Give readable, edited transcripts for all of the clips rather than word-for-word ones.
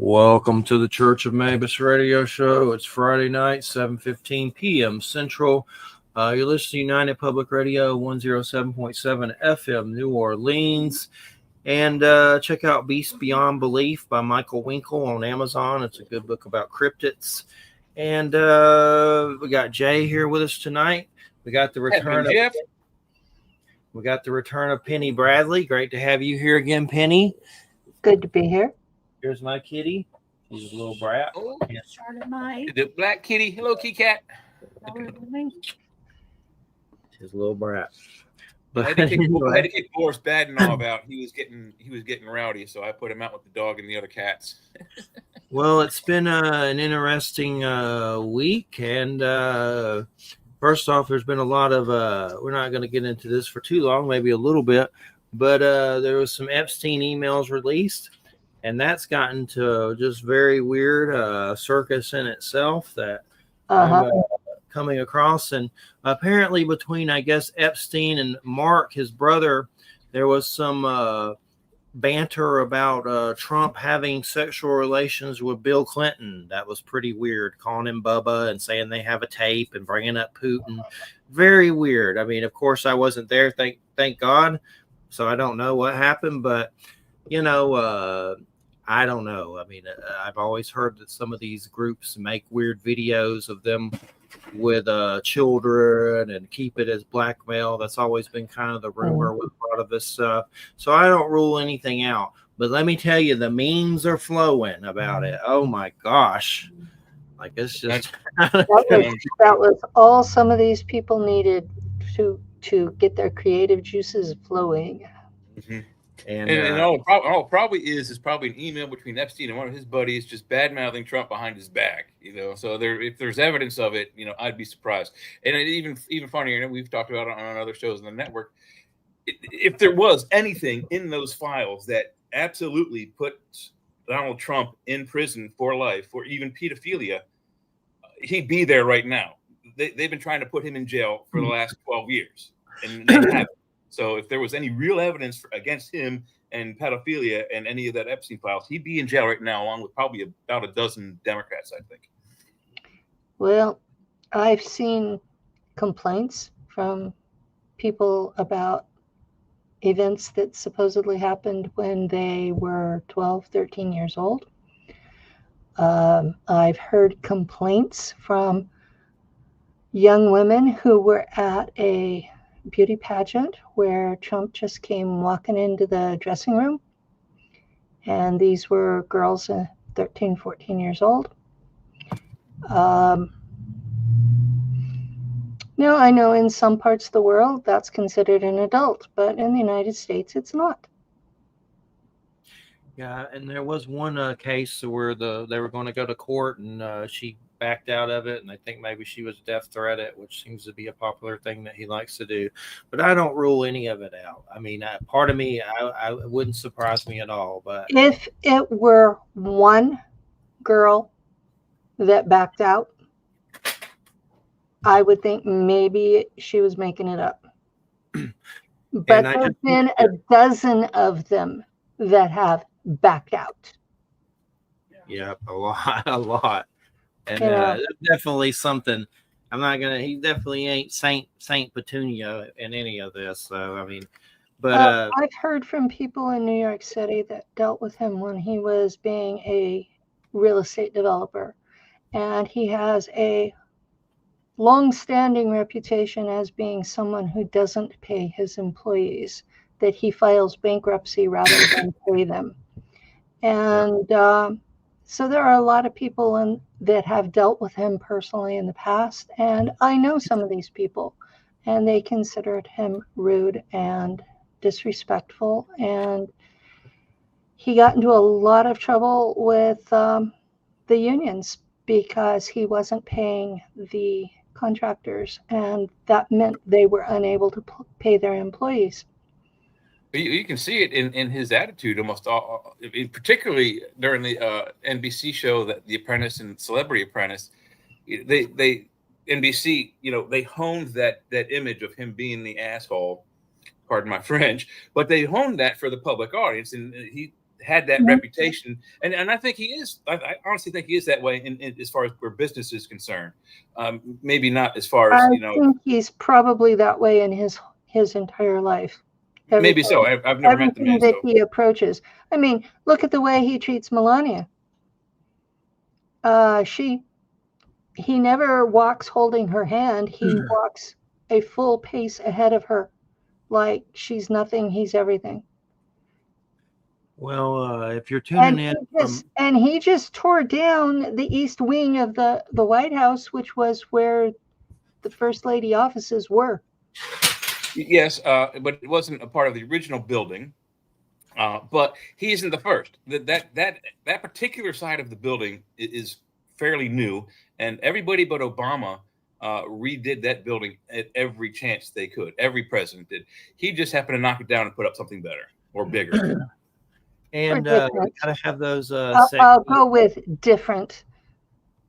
Welcome to the Church of Mabus radio show. It's Friday night, 7:15 p.m. Central. You're listening to United Public Radio, 107.7 FM, New Orleans. And check out Beast Beyond Belief by Michael Winkle on Amazon. It's a good book about cryptids. And we got Jay here with us tonight. We got the return of Penny Bradley. Great to have you here again, Penny. Good to be here. Here's my kitty. She's a little brat. Oh, the black kitty. Hello, kitty cat. She's a little brat. But I had to get Boris Badenov out. He was getting rowdy, so I put him out with the dog and the other cats. Well, it's been an interesting week, and first off, there's been a lot of. We're not going to get into this for too long, maybe a little bit, but there was some Epstein emails released. And that's gotten to just very weird circus in itself that I'm coming across. And apparently between, I guess, Epstein and Mark, his brother, there was some banter about Trump having sexual relations with Bill Clinton. That was pretty weird, calling him Bubba and saying they have a tape and bringing up Putin. Very weird. I mean, of course, I wasn't there, thank God. So I don't know what happened, but, you know, I don't know. I mean, I've always heard that some of these groups make weird videos of them with children and keep it as blackmail. That's always been kind of the rumor with a lot of this stuff. So I don't rule anything out. But let me tell you, the memes are flowing about it. Oh, my gosh. Like, it's just... that was all some of these people needed to get their creative juices flowing. Mm-hmm. And all it probably is probably an email between Epstein and one of his buddies just bad-mouthing Trump behind his back, you know. So if there's evidence of it, you know, I'd be surprised. And even funnier, you know, we've talked about it on other shows on the network. If there was anything in those files that absolutely put Donald Trump in prison for life or even pedophilia, he'd be there right now. They've been trying to put him in jail for the last 12 years, and they haven't. So if there was any real evidence against him and pedophilia and any of that Epstein files, he'd be in jail right now, along with probably about a dozen Democrats, I think. Well, I've seen complaints from people about events that supposedly happened when they were 12, 13 years old. I've heard complaints from young women who were at a beauty pageant where Trump just came walking into the dressing room. And these were girls 13, 14 years old. Now, I know in some parts of the world that's considered an adult, but in the United States, it's not. Yeah, and there was one case where they were going to go to court, and she backed out of it, and I think maybe she was death threatened, which seems to be a popular thing that he likes to do. But I don't rule any of it out. I mean, part of me, I wouldn't surprise me at all. But if it were one girl that backed out, I would think maybe she was making it up. But there's been a dozen of them that have backed out. Yeah, a lot. And definitely something. He definitely ain't Saint Petunia in any of this. So, I mean, but I've heard from people in New York City that dealt with him when he was being a real estate developer. And he has a long-standing reputation as being someone who doesn't pay his employees, that he files bankruptcy rather than pay them. And so there are a lot of people that have dealt with him personally in the past, and I know some of these people, and they considered him rude and disrespectful, and he got into a lot of trouble with the unions because he wasn't paying the contractors, and that meant they were unable to pay their employees. You can see it in his attitude almost all, particularly during the NBC show, that The Apprentice and Celebrity Apprentice. They NBC, you know, they honed that image of him being the asshole, pardon my French, but they honed that for the public audience, and he had that reputation, and I think he is. I honestly think he is that way in as far as where business is concerned. Maybe not as far as I think he's probably that way in his entire life. Maybe so. I've never met the man. That he approaches. I mean, look at the way he treats Melania. He never walks holding her hand. He walks a full pace ahead of her, like she's nothing, he's everything. Well, if you're tuning in, and he just tore down the east wing of the White House, which was where the First Lady offices were. Yes, but it wasn't a part of the original building. But he isn't the first. That particular side of the building is fairly new, and everybody but Obama redid that building at every chance they could. Every president did. He just happened to knock it down and put up something better or bigger. And we gotta have those. I'll go with different.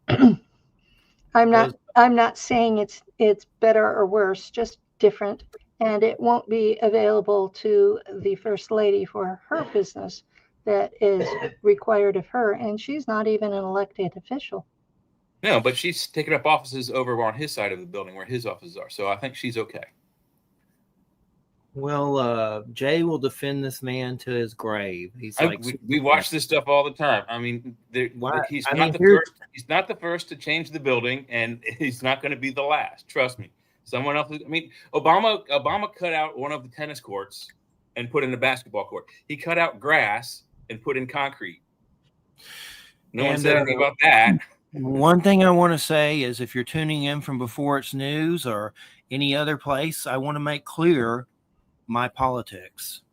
I'm not saying it's better or worse, just different, and it won't be available to the First Lady for her business that is required of her, and she's not even an elected official. No, but she's taken up offices over on his side of the building where his offices are, so I think she's okay. Well, Jay will defend this man to his grave. He's like, we watch this stuff all the time. I mean, he's not the first to change the building, and he's not going to be the last. Trust me. Someone else. I mean, Obama cut out one of the tennis courts and put in a basketball court. He cut out grass and put in concrete. No one said anything about that. One thing I want to say is, if you're tuning in from Before It's News or any other place, I want to make clear my politics.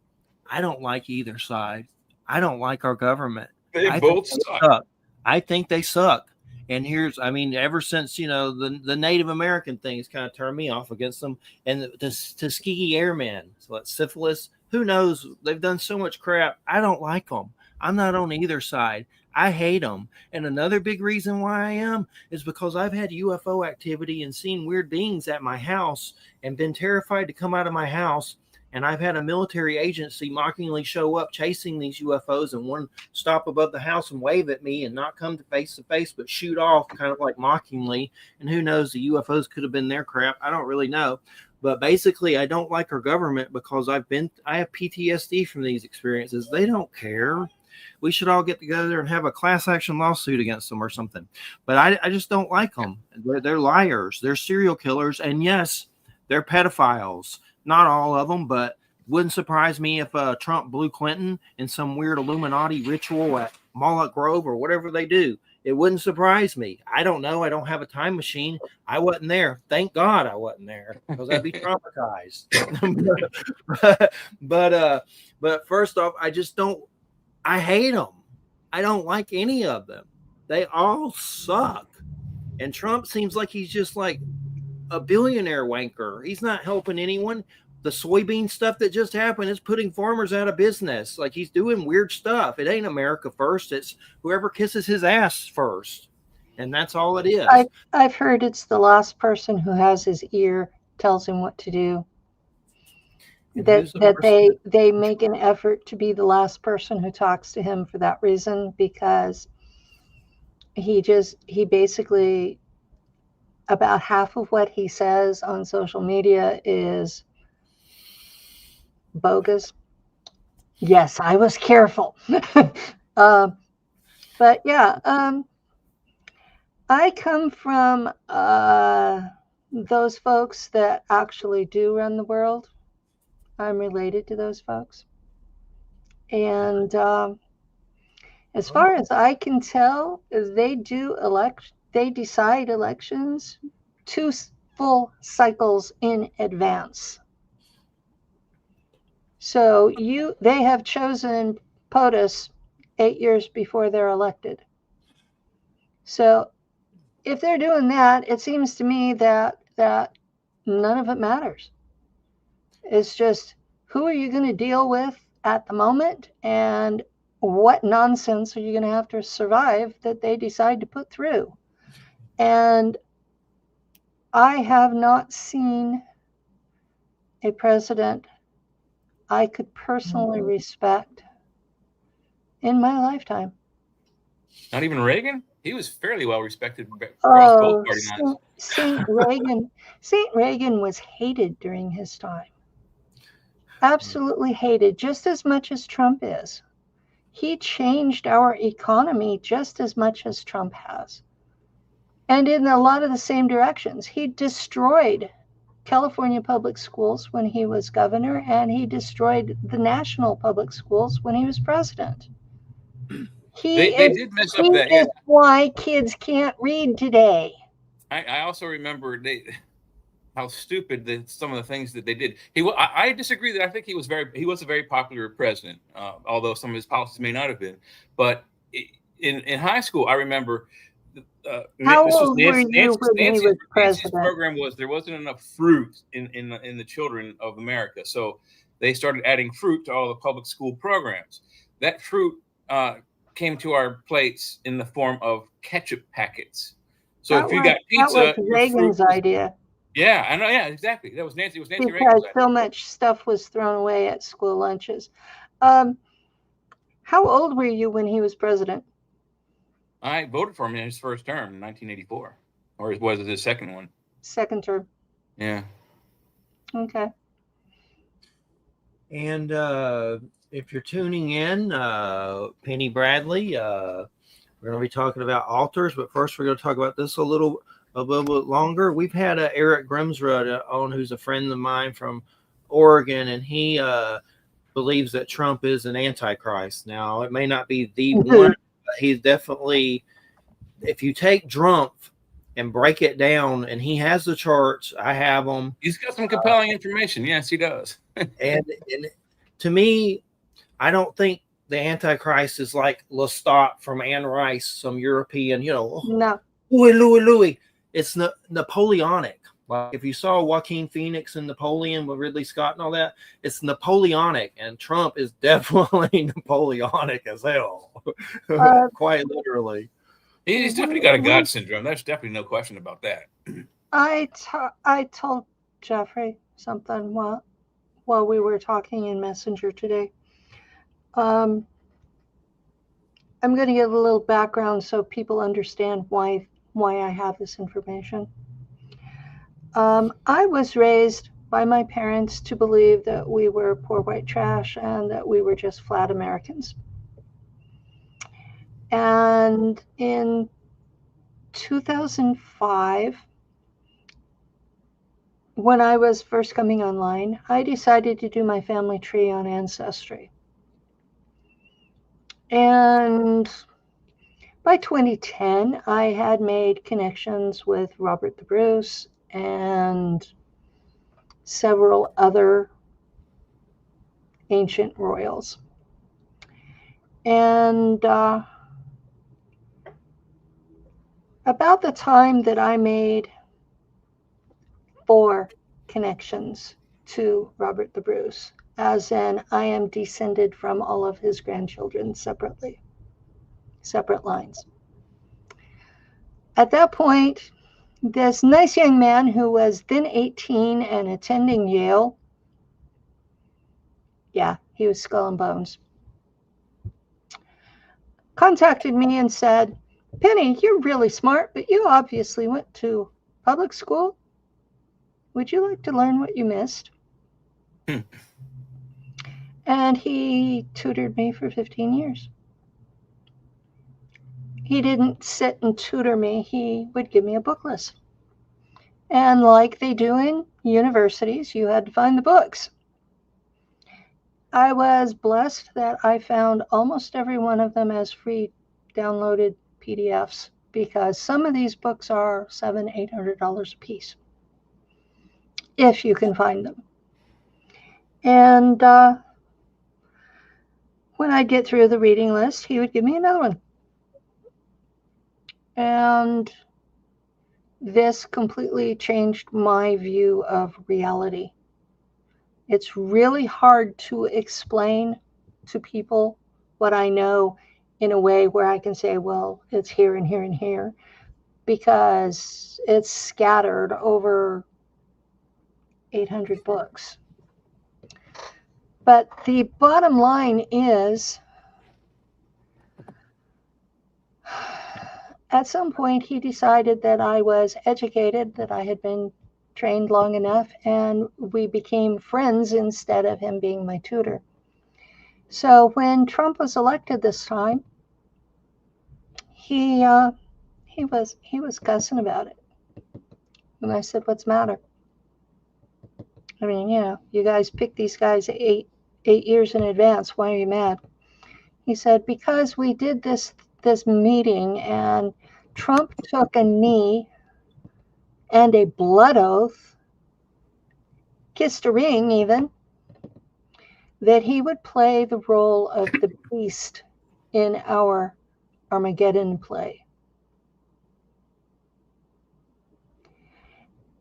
I don't like either side. I don't like our government. They both suck. I think they suck. And ever since, the Native American things kind of turned me off against them. And the Tuskegee Airmen, so that's syphilis, who knows? They've done so much crap. I don't like them. I'm not on either side. I hate them. And another big reason why I am is because I've had UFO activity and seen weird beings at my house and been terrified to come out of my house. And I've had a military agency mockingly show up chasing these UFOs and one stop above the house and wave at me and not come to face, but shoot off kind of like mockingly. And who knows, the UFOs could have been their crap. I don't really know. But basically, I don't like our government because I have PTSD from these experiences. They don't care. We should all get together and have a class action lawsuit against them or something. But I just don't like them. They're liars. They're serial killers. And yes, they're pedophiles. Not all of them, but wouldn't surprise me if Trump blew Clinton in some weird Illuminati ritual at Moloch Grove or whatever they do. It wouldn't surprise me. I don't know. I don't have a time machine. I wasn't there. Thank God I wasn't there because I'd be traumatized. But first off, I hate them. I don't like any of them. They all suck. And Trump seems like he's just like a billionaire wanker. He's not helping anyone. The soybean stuff that just happened is putting farmers out of business. Like, he's doing weird stuff. It ain't America first. It's whoever kisses his ass first. And that's all it is. I've heard it's the last person who has his ear tells him what to do. That they make an effort to be the last person who talks to him for that reason, because he basically, about half of what he says on social media is bogus. Yes, I was careful. But yeah, I come from those folks that actually do run the world. I'm related to those folks. And as far as I can tell, they decide elections 2 full cycles in advance. So they have chosen POTUS 8 years before they're elected. So if they're doing that, it seems to me that none of it matters. It's just, who are you going to deal with at the moment, and what nonsense are you going to have to survive that they decide to put through? And I have not seen a president I could personally respect in my lifetime. Not even Reagan? He was fairly well respected across both party lines. Saint Reagan was hated during his time. Absolutely hated, just as much as Trump is. He changed our economy just as much as Trump has. And in a lot of the same directions. He destroyed California public schools when he was governor, and he destroyed the national public schools when he was president. They did mess up that. He is why kids can't read today. I also remember how stupid some of the things that they did. I disagree that I think he was a very popular president, although some of his policies may not have been. But in high school, I remember. How old were you when he was president? Nancy's program was there wasn't enough fruit in the children of America, so they started adding fruit to all the public school programs. That fruit came to our plates in the form of ketchup packets. So if you got pizza, that was Reagan's idea. Yeah, I know. Yeah, exactly. That was Nancy. It was Nancy because Reagan's so much stuff was thrown away at school lunches. How old were you when he was president? I voted for him in his first term in 1984, or was it his second one? Second term. Yeah. Okay. And if you're tuning in, Penny Bradley, we're going to be talking about altars, but first we're going to talk about this a little bit longer. We've had Eric Grimsrud on, who's a friend of mine from Oregon, and he believes that Trump is an antichrist. Now, it may not be the one, but he's definitely, if you take Trump and break it down, and he has the charts, I have them. He's got some compelling information. Yes, he does. and to me, I don't think the Antichrist is like Lestat from Anne Rice, some European, no. Louis. It's Napoleonic. Like if you saw Joaquin Phoenix in Napoleon with Ridley Scott and all that, it's Napoleonic, and Trump is definitely Napoleonic as hell, quite literally. He's definitely got a God syndrome. There's definitely no question about that. I told Jeffrey something while we were talking in Messenger today. I'm going to give a little background so people understand why I have this information. I was raised by my parents to believe that we were poor white trash and that we were just flat Americans. And in 2005, when I was first coming online, I decided to do my family tree on Ancestry. And by 2010, I had made connections with Robert the Bruce and several other ancient royals. And about the time that I made 4 connections to Robert the Bruce, as in I am descended from all of his grandchildren separate lines. At that point, this nice young man who was then 18 and attending Yale, yeah, he was skull and bones, contacted me and said, "Penny, you're really smart, but you obviously went to public school. Would you like to learn what you missed?" And he tutored me for 15 years. He didn't sit and tutor me. He would give me a book list. And like they do in universities, you had to find the books. I was blessed that I found almost every one of them as free downloaded PDFs, because some of these books are $700, $800 a piece, if you can find them. And when I'd get through the reading list, he would give me another one. And this completely changed my view of reality. It's really hard to explain to people what I know in a way where I can say, well, it's here and here and here, because it's scattered over 800 books. But the bottom line is, at some point, he decided that I was educated, that I had been trained long enough, and we became friends instead of him being my tutor. So when Trump was elected this time, he was cussing about it. And I said, "What's the matter? I mean, you guys picked these guys 8 years in advance. Why are you mad?" He said, "Because we did this meeting and Trump took a knee and a blood oath, kissed a ring even, that he would play the role of the beast in our Armageddon play."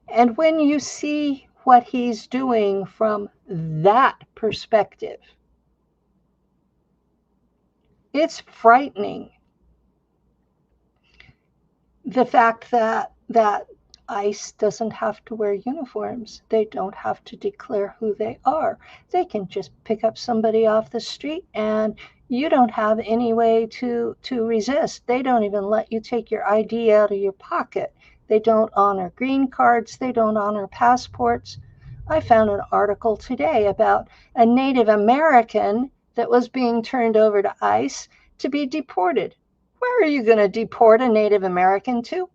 And when you see what he's doing from that perspective, it's frightening. The fact that ICE doesn't have to wear uniforms. They don't have to declare who they are. They can just pick up somebody off the street and you don't have any way to resist. They don't even let you take your ID out of your pocket. They don't honor green cards. They don't honor passports. I found an article today about a Native American that was being turned over to ICE to be deported. Where are you going to deport a Native American to?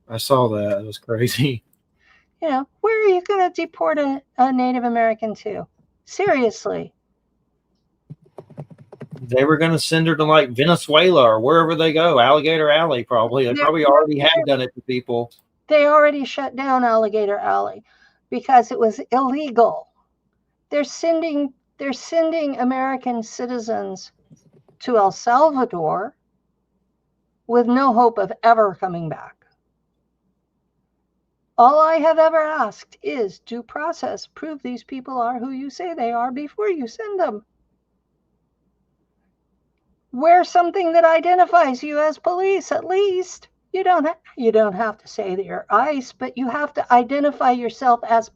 I saw that. It was crazy. Where are you going to deport a Native American to? Seriously. They were going to send her to like Venezuela or wherever they go, Alligator Alley, probably. They probably already have done it to people. They already shut down Alligator Alley because it was illegal. They're sending American citizens to El Salvador with no hope of ever coming back. All I have ever asked is due process. Prove these people are who you say they are before you send them. Wear something that identifies you as police, at least. You don't have to say that you're ICE, but you have to identify yourself as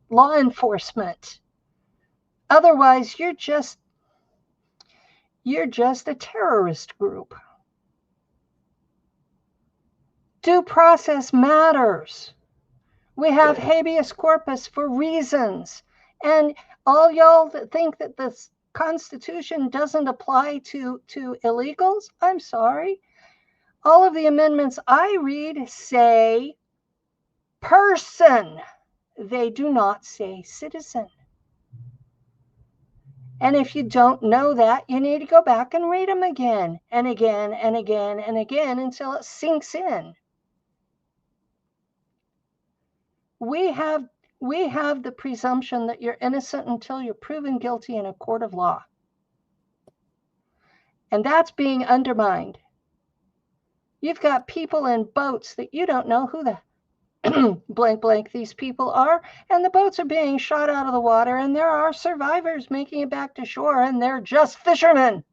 law enforcement. Otherwise, you're just a terrorist group. Due process matters. We have habeas corpus for reasons. And all y'all that think that the Constitution doesn't apply to illegals, I'm sorry. All of the amendments I read say person. They do not say citizen. And if you don't know that, you need to go back and read them again and again and again and again until it sinks in. We have the presumption that you're innocent until you're proven guilty in a court of law. And that's being undermined. You've got people in boats that you don't know who the blank blank these people are, and the boats are being shot out of the water, and there are survivors making it back to shore, and they're just fishermen.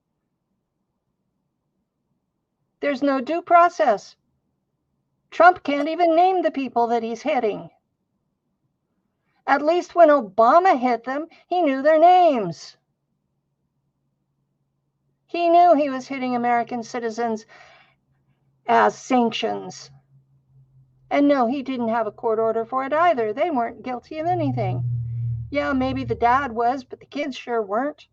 There's no due process. Trump can't even name the people that he's hitting. At least when Obama hit them, he knew their names. He knew he was hitting American citizens as sanctions. And no, he didn't have a court order for it either. They weren't guilty of anything. Yeah, maybe the dad was, but the kids sure weren't.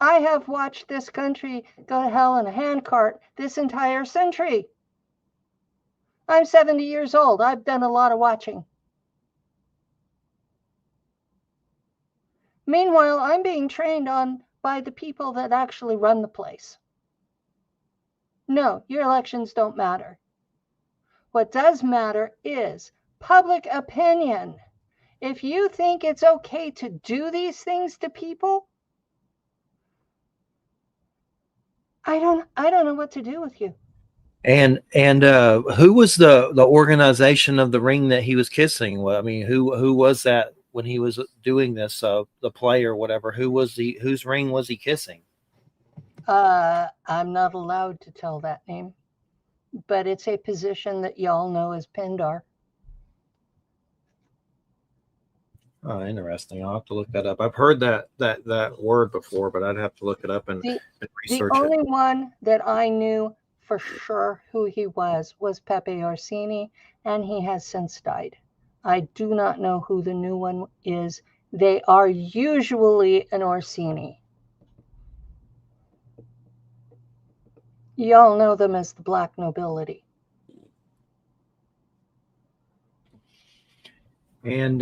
I have watched this country go to hell in a handcart this entire century. I'm 70 years old. I've done a lot of watching. Meanwhile, I'm being trained on by the people that actually run the place. No, your elections don't matter. What does matter is public opinion. If you think it's okay to do these things to people, I don't know what to do with you. And who was the organization of the ring that he was kissing? Well, I mean, who was that when he was doing this? The play or whatever. Whose ring was he kissing? I'm not allowed to tell that name, but it's a position that y'all know as Pindar. Oh, interesting. I'll have to look that up. I've heard that word before, but I'd have to look it up and research the only one that I knew for sure who he was Pepe Orsini, and he has since died. I do not know who the new one is. They are usually an Orsini. Y'all know them as the black nobility. And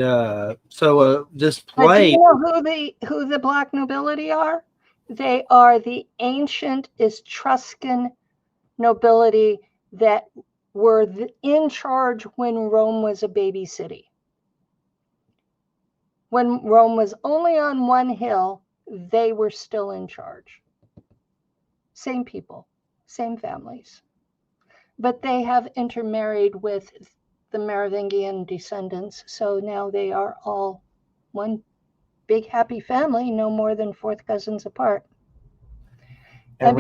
so this play. Do you know who the black nobility are? They are the ancient Etruscan nobility that were in charge when Rome was a baby city. When Rome was only on one hill, they were still in charge. Same people, same families. But they have intermarried with the Merovingian descendants, so now they are all one big happy family, no more than fourth cousins apart. And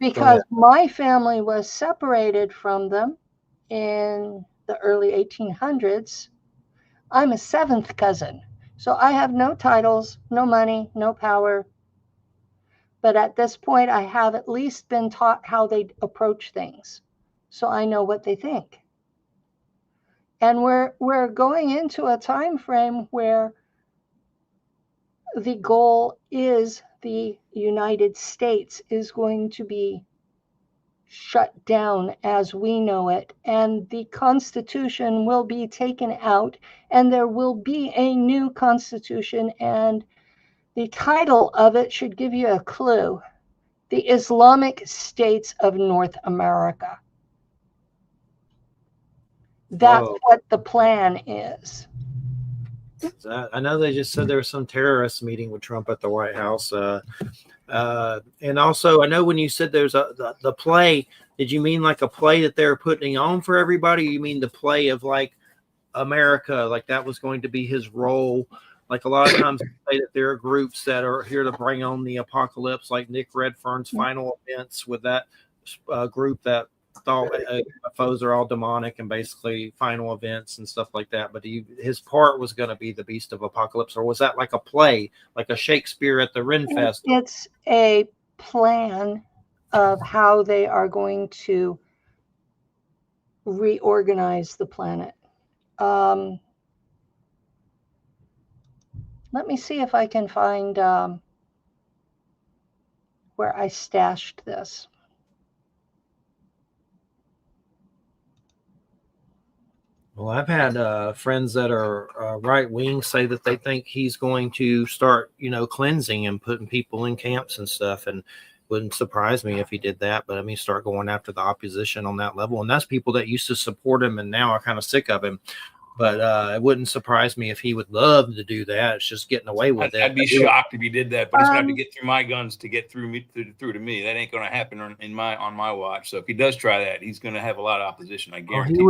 because my family was separated from them in the early 1800s, I'm a seventh cousin. So I have no titles, no money, no power. But at this point, I have at least been taught how they approach things. So I know what they think. And we're going into a time frame where the goal is the United States is going to be shut down as we know it, and the Constitution will be taken out, and there will be a new Constitution, and the title of it should give you a clue: the Islamic States of North America. That's what the plan is. I know they just said there was some terrorist meeting with Trump at the White House. And also, I know when you said there's the play, did you mean like a play that they're putting on for everybody? Or you mean the play of like America, like that was going to be his role? Like a lot of times they say that there are groups that are here to bring on the apocalypse, like Nick Redfern's Final Events with that group that thought UFOs are all demonic and basically final events and stuff like that. But his part was going to be the Beast of Apocalypse, or was that like a play, like a Shakespeare at the Ren Fest? It's a plan of how they are going to reorganize the planet. Let me see if I can find where I stashed this. Well, I've had friends that are right wing say that they think he's going to start, cleansing and putting people in camps and stuff. And wouldn't surprise me if he did that. But I mean, start going after the opposition on that level. And that's people that used to support him and now are kind of sick of him. But it wouldn't surprise me if he would love to do that. It's just getting away with it. I'd be shocked if he did that, but he's going to have to get through my guns to get through to me. That ain't going to happen on my watch. So if he does try that, he's going to have a lot of opposition. I guarantee.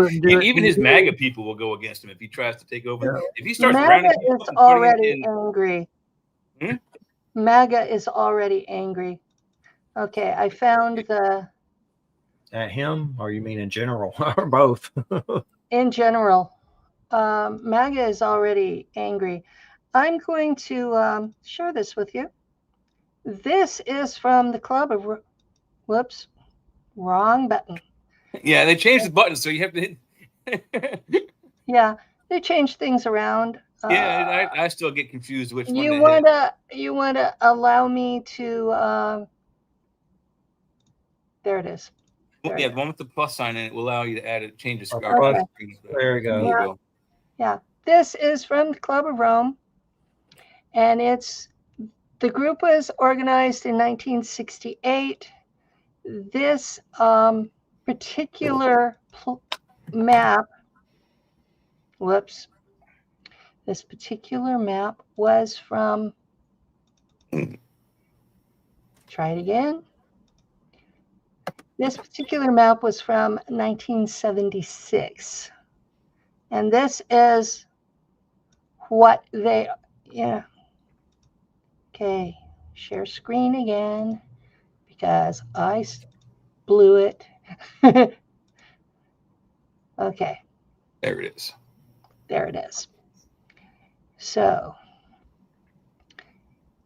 Even his MAGA people will go against him if he tries to take over. Yeah. If he starts MAGA is already angry. MAGA is already angry. Okay, I found the. At him, or you mean in general, or both? In general. MAGA is already angry. I'm going to share this with you. This is from the Club of... Whoops. Wrong button. Yeah, they changed the button, so you have to hit... Yeah, they changed things around. Yeah, I still get confused which one you want to allow me to... there it is. The one with the plus sign in it will allow you to add it, change the screen. Okay. There we go. Yeah, this is from the Club of Rome, and the group was organized in 1968. This particular map, this particular map was from, try it again. This particular map was from 1976. And this is what they, Okay, share screen again because I blew it. Okay. There it is. There it is. So,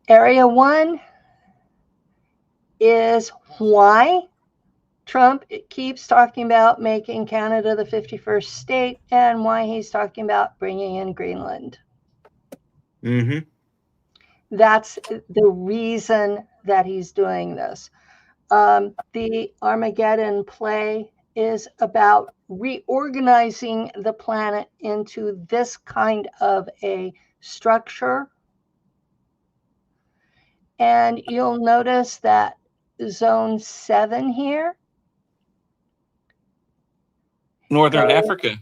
Area 1 is why Trump keeps talking about making Canada the 51st state and why he's talking about bringing in Greenland. Mm-hmm. That's the reason that he's doing this. The Armageddon play is about reorganizing the planet into this kind of a structure. And you'll notice that Zone 7 here. Northern Africa.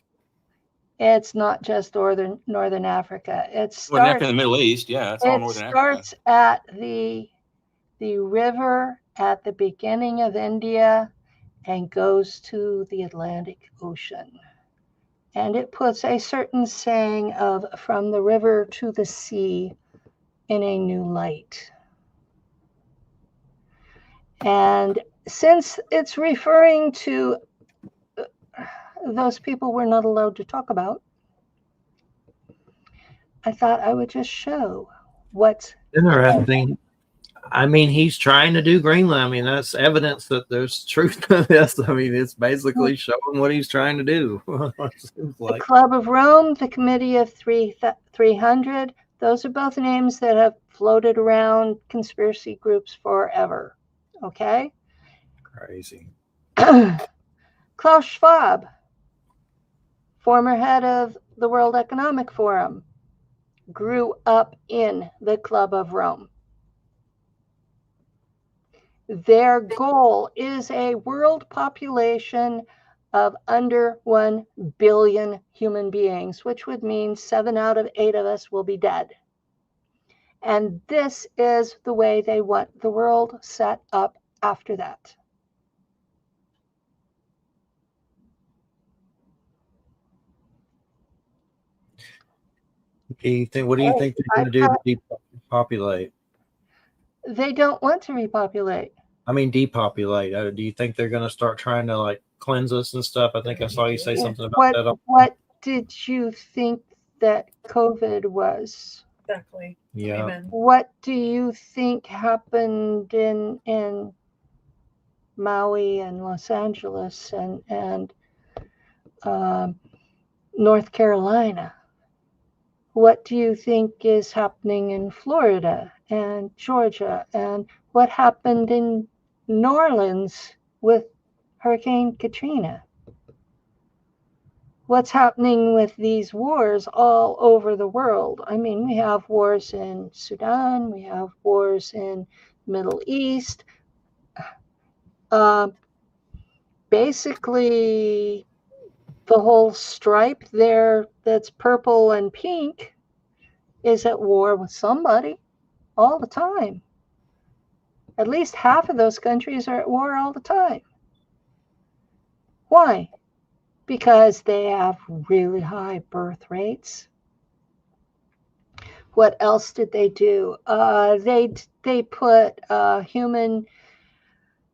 It's not just Northern Africa. It starts Northern Africa, the Middle East. Yeah, it's all Northern Africa. It starts at the river at the beginning of India and goes to the Atlantic Ocean. And it puts a certain saying of from the river to the sea in a new light. And since it's referring to those people we're not allowed to talk about, I thought I would just show what's interesting. I mean, he's trying to do Greenland. I mean, that's evidence that there's truth to this. I mean, it's basically showing what he's trying to do. The Club of Rome, the Committee of 300, those are both names that have floated around conspiracy groups forever. Okay? Crazy. Klaus Schwab, former head of the World Economic Forum, grew up in the Club of Rome. Their goal is a world population of under 1 billion human beings, which would mean 7 out of 8 of us will be dead. And this is the way they want the world set up after that. What do you think they're going to do to depopulate? They don't want to repopulate. I mean, depopulate. Do you think they're going to start trying to like cleanse us and stuff? I think I saw you say something about that. What did you think that COVID was? Exactly. Yeah. Amen. What do you think happened in Maui and Los Angeles and North Carolina? What do you think is happening in Florida and Georgia? And what happened in New Orleans with Hurricane Katrina? What's happening with these wars all over the world? I mean, we have wars in Sudan, we have wars in the Middle East. Basically, the whole stripe there that's purple and pink is at war with somebody all the time. At least half of those countries are at war all the time. Why? Because they have really high birth rates. What else did they do? They put human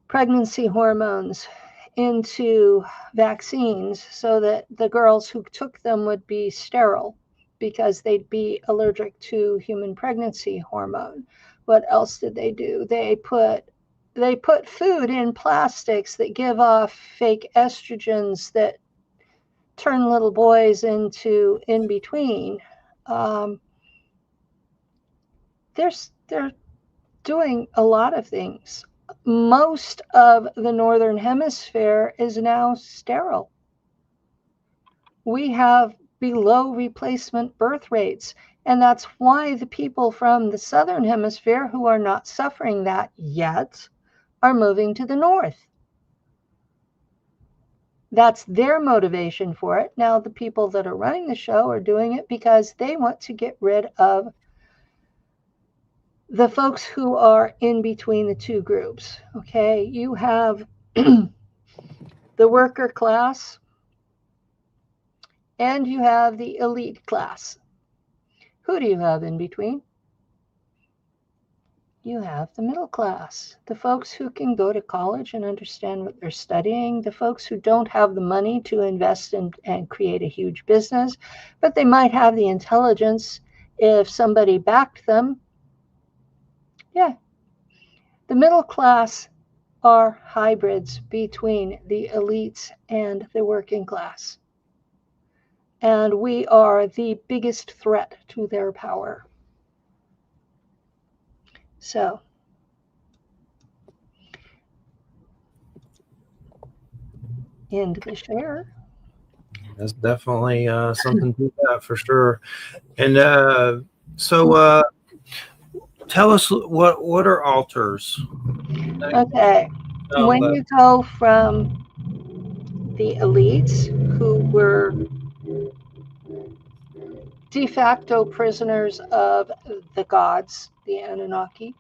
pregnancy hormones into vaccines so that the girls who took them would be sterile because they'd be allergic to human pregnancy hormone. What else did they do? They put food in plastics that give off fake estrogens that turn little boys into in between. They're doing a lot of things. Most of the Northern Hemisphere is now sterile. We have below replacement birth rates, and that's why the people from the Southern Hemisphere who are not suffering that yet are moving to the North. That's their motivation for it. Now, the people that are running the show are doing it because they want to get rid of the folks who are in between the two groups. Okay, you have the worker class and you have the elite class. Who do you have in between? You have the middle class, the folks who can go to college and understand what they're studying, the folks who don't have the money to invest in and create a huge business, but they might have the intelligence if somebody backed them, yeah. The middle class are hybrids between the elites and the working class. And we are the biggest threat to their power. So, end the share. That's definitely something to that for sure. And so tell us what are alters? Okay. When you go from the elites who were de facto prisoners of the gods, the Anunnaki,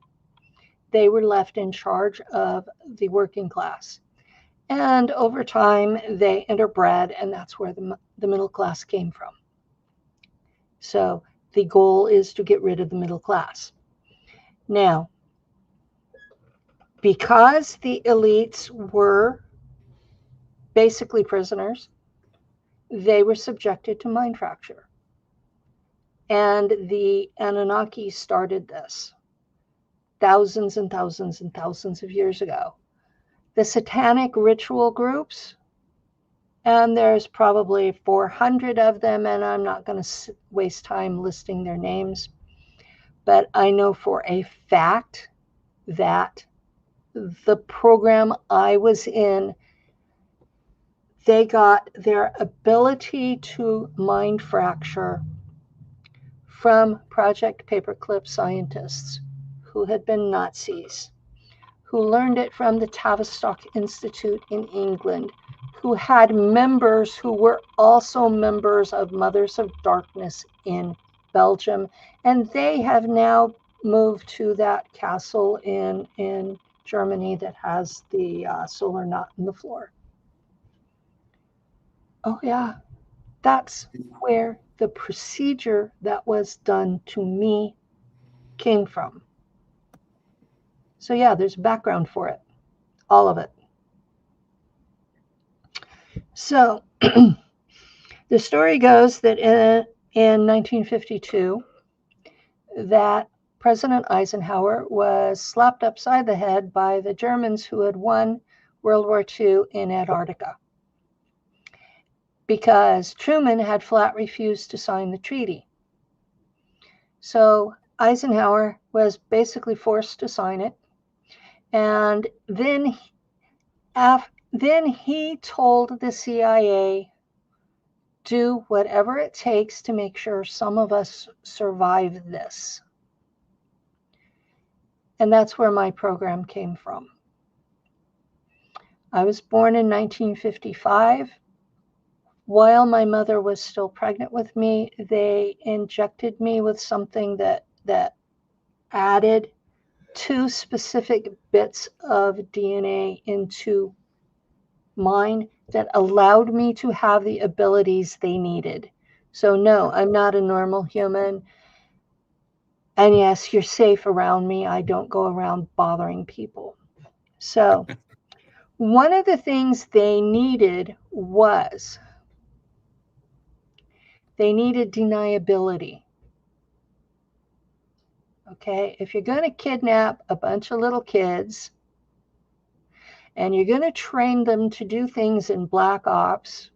they were left in charge of the working class. And over time, they interbred, and that's where the middle class came from. So the goal is to get rid of the middle class. Now, because the elites were basically prisoners, they were subjected to mind fracture. And the Anunnaki started this thousands and thousands and thousands of years ago. The satanic ritual groups, and there's probably 400 of them, and I'm not going to waste time listing their names, but I know for a fact that the program I was in, they got their ability to mind fracture from Project Paperclip scientists who had been Nazis, who learned it from the Tavistock Institute in England, who had members who were also members of Mothers of Darkness in Belgium. And they have now moved to that castle in Germany that has the solar knot in the floor. Oh, yeah. That's where the procedure that was done to me came from. So, yeah, there's background for it, all of it. So, the story goes that in 1952, that President Eisenhower was slapped upside the head by the Germans who had won World War II in Antarctica, because Truman had flat refused to sign the treaty. So Eisenhower was basically forced to sign it. And then he told the CIA, do whatever it takes to make sure some of us survive this. And that's where my program came from. I was born in 1955. While my mother was still pregnant with me, they injected me with something that added 2 specific bits of DNA into mine that allowed me to have the abilities they needed. So no, I'm not a normal human. And yes, you're safe around me. I don't go around bothering people. So one of the things they needed was they needed deniability. Okay, if you're going to kidnap a bunch of little kids and you're going to train them to do things in Black Ops,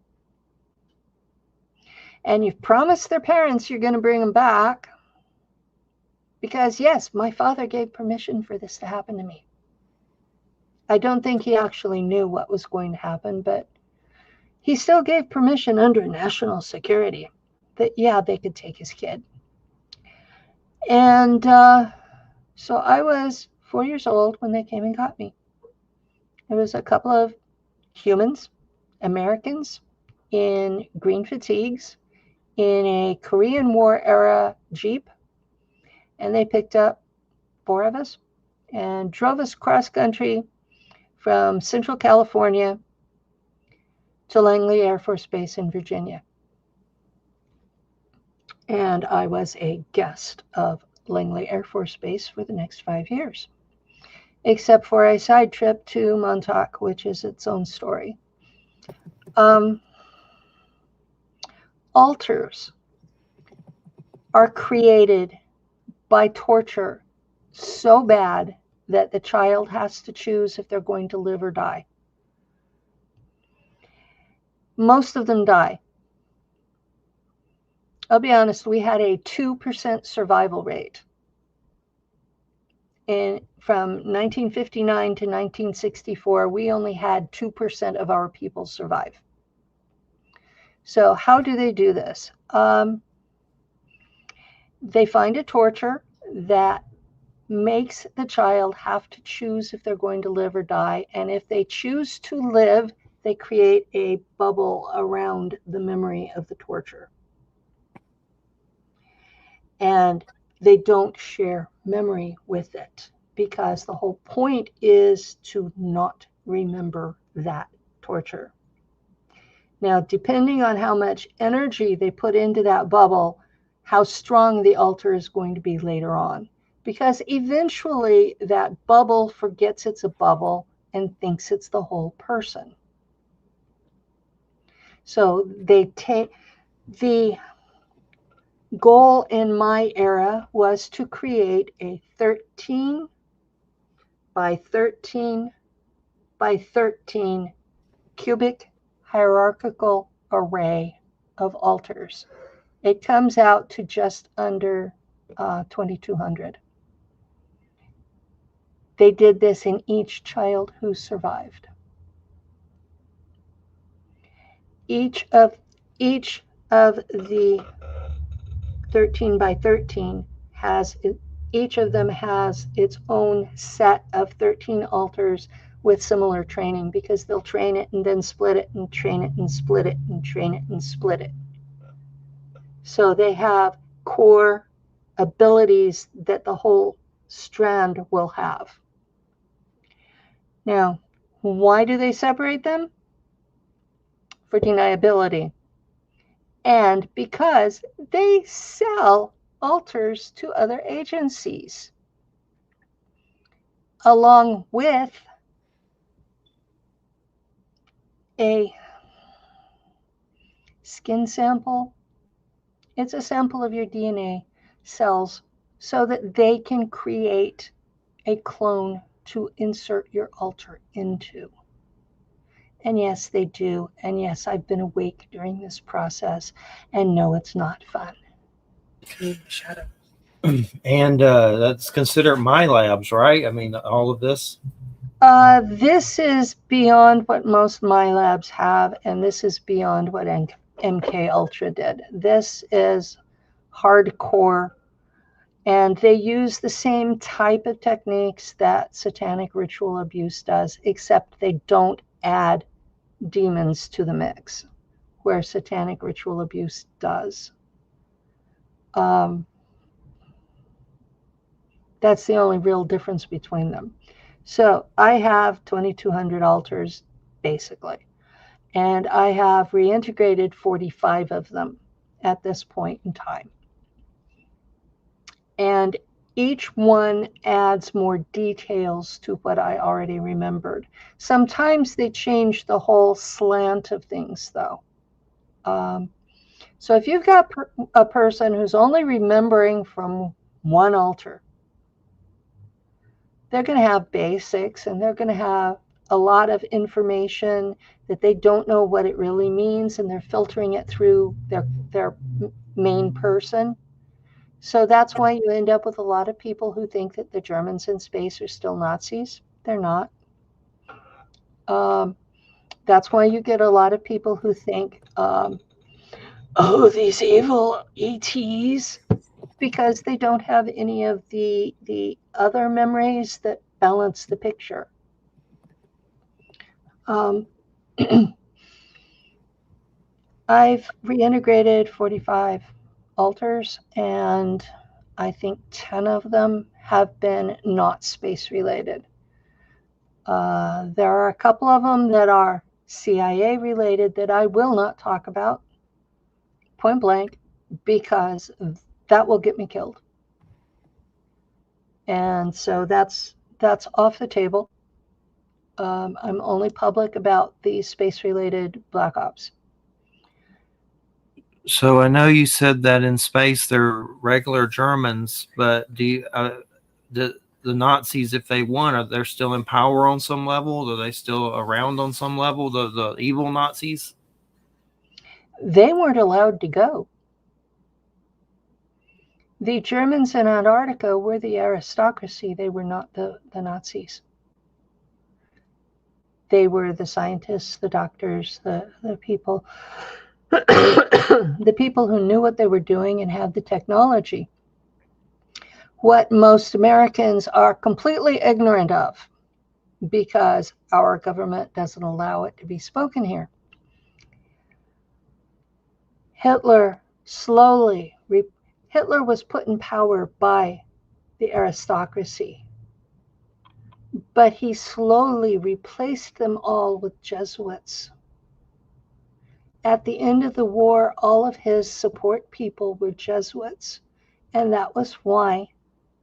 and you've promised their parents you're going to bring them back, because yes, my father gave permission for this to happen to me. I don't think he actually knew what was going to happen, but he still gave permission under national security that, yeah, they could take his kid. And so I was 4 years old when they came and got me. There was a couple of humans, Americans, in green fatigues, in a Korean War era Jeep, and they picked up 4 of us and drove us cross country from Central California to Langley Air Force Base in Virginia. And I was a guest of Langley Air Force Base for the next 5 years, except for a side trip to Montauk, which is its own story. Alters are created by torture so bad that the child has to choose if they're going to live or die. Most of them die. I'll be honest, we had a 2% survival rate from 1959 to 1964. We only had 2% of our people survive. So how do they do this? They find a torture that makes the child have to choose if they're going to live or die. And if they choose to live, they create a bubble around the memory of the torture. And they don't share memory with it, because the whole point is to not remember that torture. Now, depending on how much energy they put into that bubble, how strong the alter is going to be later on. Because eventually that bubble forgets it's a bubble and thinks it's the whole person. So they take the goal in my era was to create a 13 by 13 by 13 cubic hierarchical array of altars. It comes out to just under 2,200. They did this in each child who survived. Each of the 13 by 13 each of them has its own set of 13 altars with similar training, because they'll train it and then split it and train it and split it and train it and split it. So they have core abilities that the whole strand will have. Now, why do they separate them? For deniability. And because they sell altars to other agencies, along with a skin sample. It's a sample of your DNA cells so that they can create a clone to insert your altar into. And yes, they do. And yes, I've been awake during this process. And no, it's not fun. Shut up. And that's considered my labs, right? I mean, all of this? This is beyond what most my labs have, and this is beyond what MK Ultra did. This is hardcore, and they use the same type of techniques that satanic ritual abuse does, except they don't add demons to the mix, where satanic ritual abuse does. That's the only real difference between them. So I have 2,200 altars, basically, and I have reintegrated 45 of them at this point in time. And each one adds more details to what I already remembered. Sometimes they change the whole slant of things, though. So if you've got a person who's only remembering from one altar, they're going to have basics, and they're going to have a lot of information that they don't know what it really means, and they're filtering it through their main person. So that's why you end up with a lot of people who think that the Germans in space are still Nazis. They're not. That's why you get a lot of people who think, oh, these evil ETs, because they don't have any of the other memories that balance the picture. I've reintegrated 45 altars, and I think 10 of them have been not space related. There are a couple of them that are CIA related that I will not talk about, point blank, because that will get me killed. And so that's off the table. I'm only public about the space related BlackOps. So I know you said that in space they're regular Germans, but the Nazis, if they won, are they still in power on some level? Are they still around on some level? The evil Nazis? They weren't allowed to go. The Germans in Antarctica were the aristocracy. They were not the Nazis. They were the scientists, the doctors, the people, the people who knew what they were doing and had the technology. What most Americans are completely ignorant of, because our government doesn't allow it to be spoken here. Hitler was put in power by the aristocracy, but he slowly replaced them all with Jesuits. At the end of the war, all of his support people were Jesuits, and that was why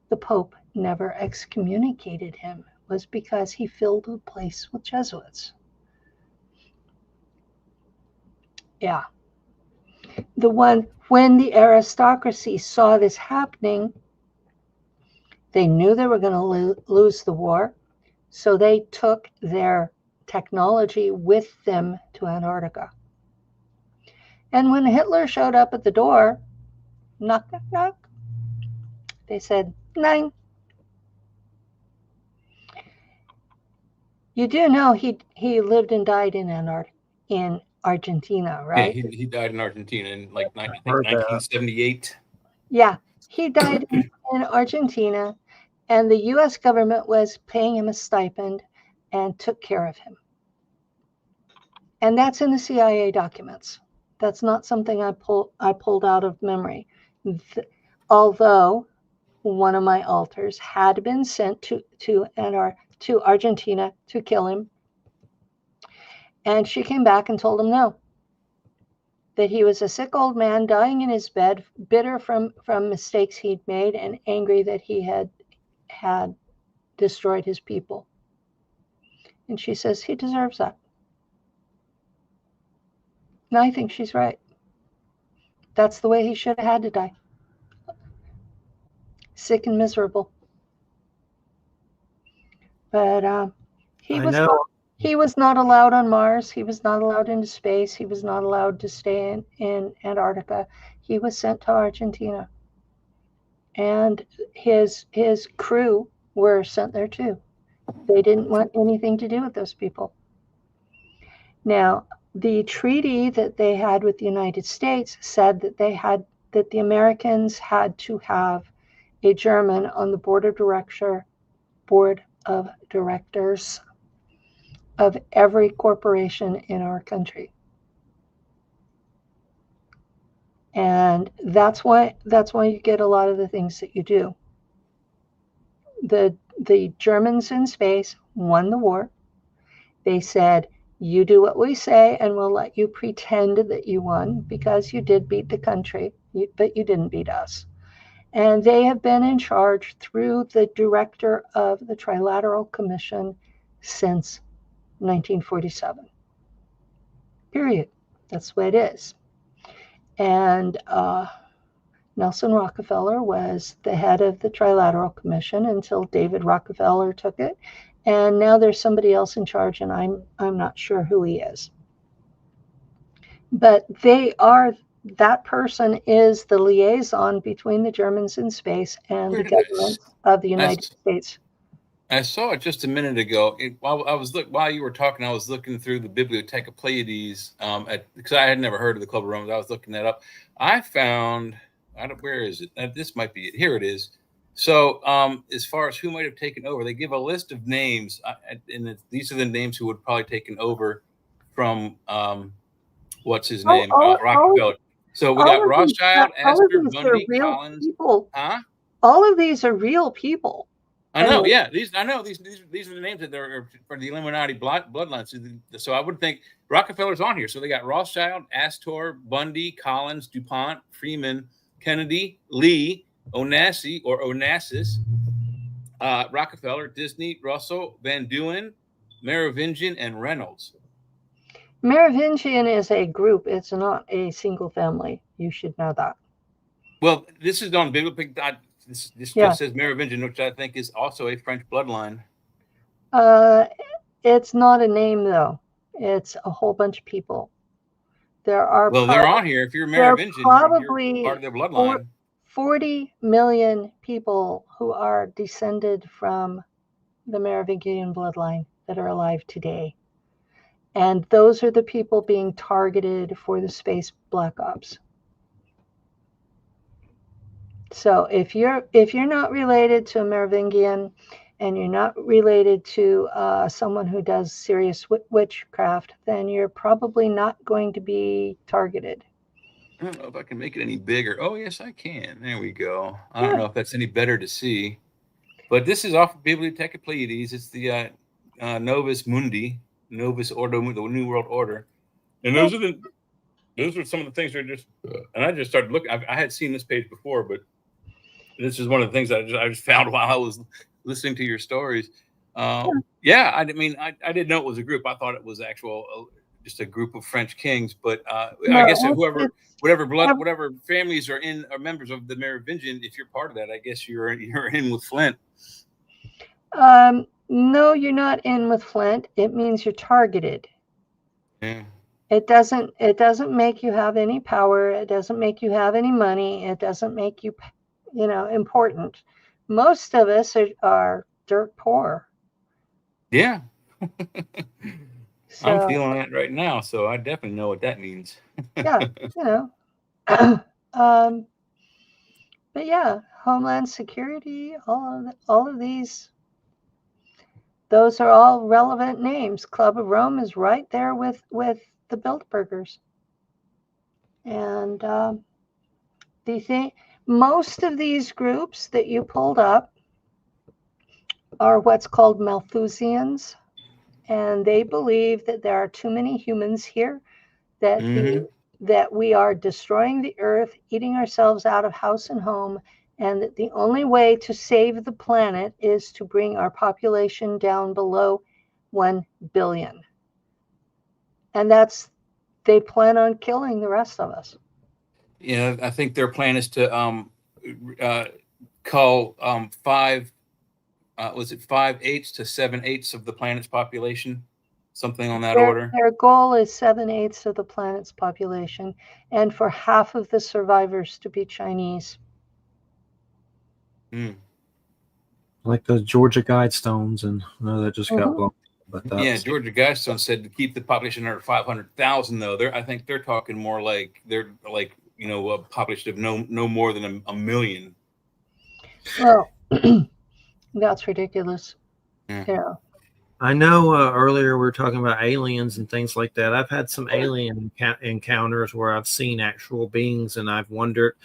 the Pope never excommunicated him, was because he filled the place with Jesuits. Yeah. When the aristocracy saw this happening, they knew they were going to lose the war, so they took their technology with them to Antarctica. And when Hitler showed up at the door, knock, knock, knock, they said, 9. You do know he lived and died in Argentina, right? Yeah, he died in Argentina in like I think 1978. Yeah, he died in Argentina, and the U.S. government was paying him a stipend and took care of him. And that's in the CIA documents. That's not something I pulled out of memory. Although one of my alters had been sent to Argentina to kill him, and she came back and told him no, that he was a sick old man dying in his bed, bitter from mistakes he'd made and angry that he had destroyed his people. And she says he deserves that. And I think she's right. That's the way he should have had to die. Sick and miserable. But he was not allowed on Mars. He was not allowed into space. He was not allowed to stay in Antarctica. He was sent to Argentina. And his crew were sent there too. They didn't want anything to do with those people. Now, the treaty that they had with the United States said that the Americans had to have a German on the board of directors of every corporation in our country. And that's why you get a lot of the things that you do. The Germans in space won the war. They said, you do what we say and we'll let you pretend that you won, because you did beat the country, but you didn't beat us. And they have been in charge through the director of the Trilateral Commission since 1947. Period. That's the way it is. And Nelson Rockefeller was the head of the Trilateral Commission until David Rockefeller took it. And now there's somebody else in charge, and I'm not sure who he is. But that person is the liaison between the Germans in space and the government of the United States. I saw it just a minute ago. While you were talking, I was looking through the Bibliotheca Pleiades because I had never heard of the Club of Rome. I was looking that up. I found, where is it? This might be it. Here it is. So as far as who might have taken over, they give a list of names, and these are the names who would probably taken over from what's his name, Rockefeller. So we got Rothschild, Astor, Bundy, Collins. People. Huh? All of these are real people. I know, yeah. These are the names that are for the Illuminati bloodlines. So I would think Rockefeller's on here. So they got Rothschild, Astor, Bundy, Collins, DuPont, Freeman, Kennedy, Lee, Onassis, Rockefeller, Disney, Russell, Van Duyn, Merovingian, and Reynolds. Merovingian is a group. It's not a single family. You should know that. Well, this is on biblical. This just says Merovingian, which I think is also a French bloodline. It's not a name though. It's a whole bunch of people. There are they're on here. If you're Merovingian, probably you're part of their bloodline. 40 million people who are descended from the Merovingian bloodline that are alive today. And those are the people being targeted for the space Black Ops. So if you're not related to a Merovingian and you're not related to someone who does serious witchcraft, then you're probably not going to be targeted. I don't know if I can make it any bigger. Oh, yes, I can. There we go. I don't know if that's any better to see. But this is off of Bibliotheca Pleiades. It's the Novus Mundi, Novus Ordo, the New World Order. And those are some of the things that are just, and I just started looking. I had seen this page before, but this is one of the things that I just found while I was listening to your stories. I mean, I didn't know it was a group. I thought it was just a group of French kings. But no, I guess whatever families are members of the Merovingian, if you're part of that, I guess you're in with Flint. No, you're not in with Flint. It means you're targeted. Yeah. It doesn't make you have any power. It doesn't make you have any money. It doesn't make you, important. Most of us are dirt poor. Yeah. So, I'm feeling that right now, so I definitely know what that means. Yeah, but yeah, Homeland Security, all of these, those are all relevant names. Club of Rome is right there with the Bilderbergers. And most of these groups that you pulled up are what's called Malthusians, and they believe that there are too many humans here, that that we are destroying the earth, eating ourselves out of house and home, and that the only way to save the planet is to bring our population down below 1 billion. And they plan on killing the rest of us. Yeah, I think their plan is to call 5/8 to 7/8 of the planet's population, something on that order. Their goal is 7/8 of the planet's population, and for half of the survivors to be Chinese. Like the Georgia Guidestones, and that just got blown. But Georgia Guidestone said to keep the population under 500,000. Though I think they're talking more like a population of no more than a million. Well, that's ridiculous. Yeah. I know earlier we were talking about aliens and things like that. I've had some alien encounters where I've seen actual beings, and I've wondered,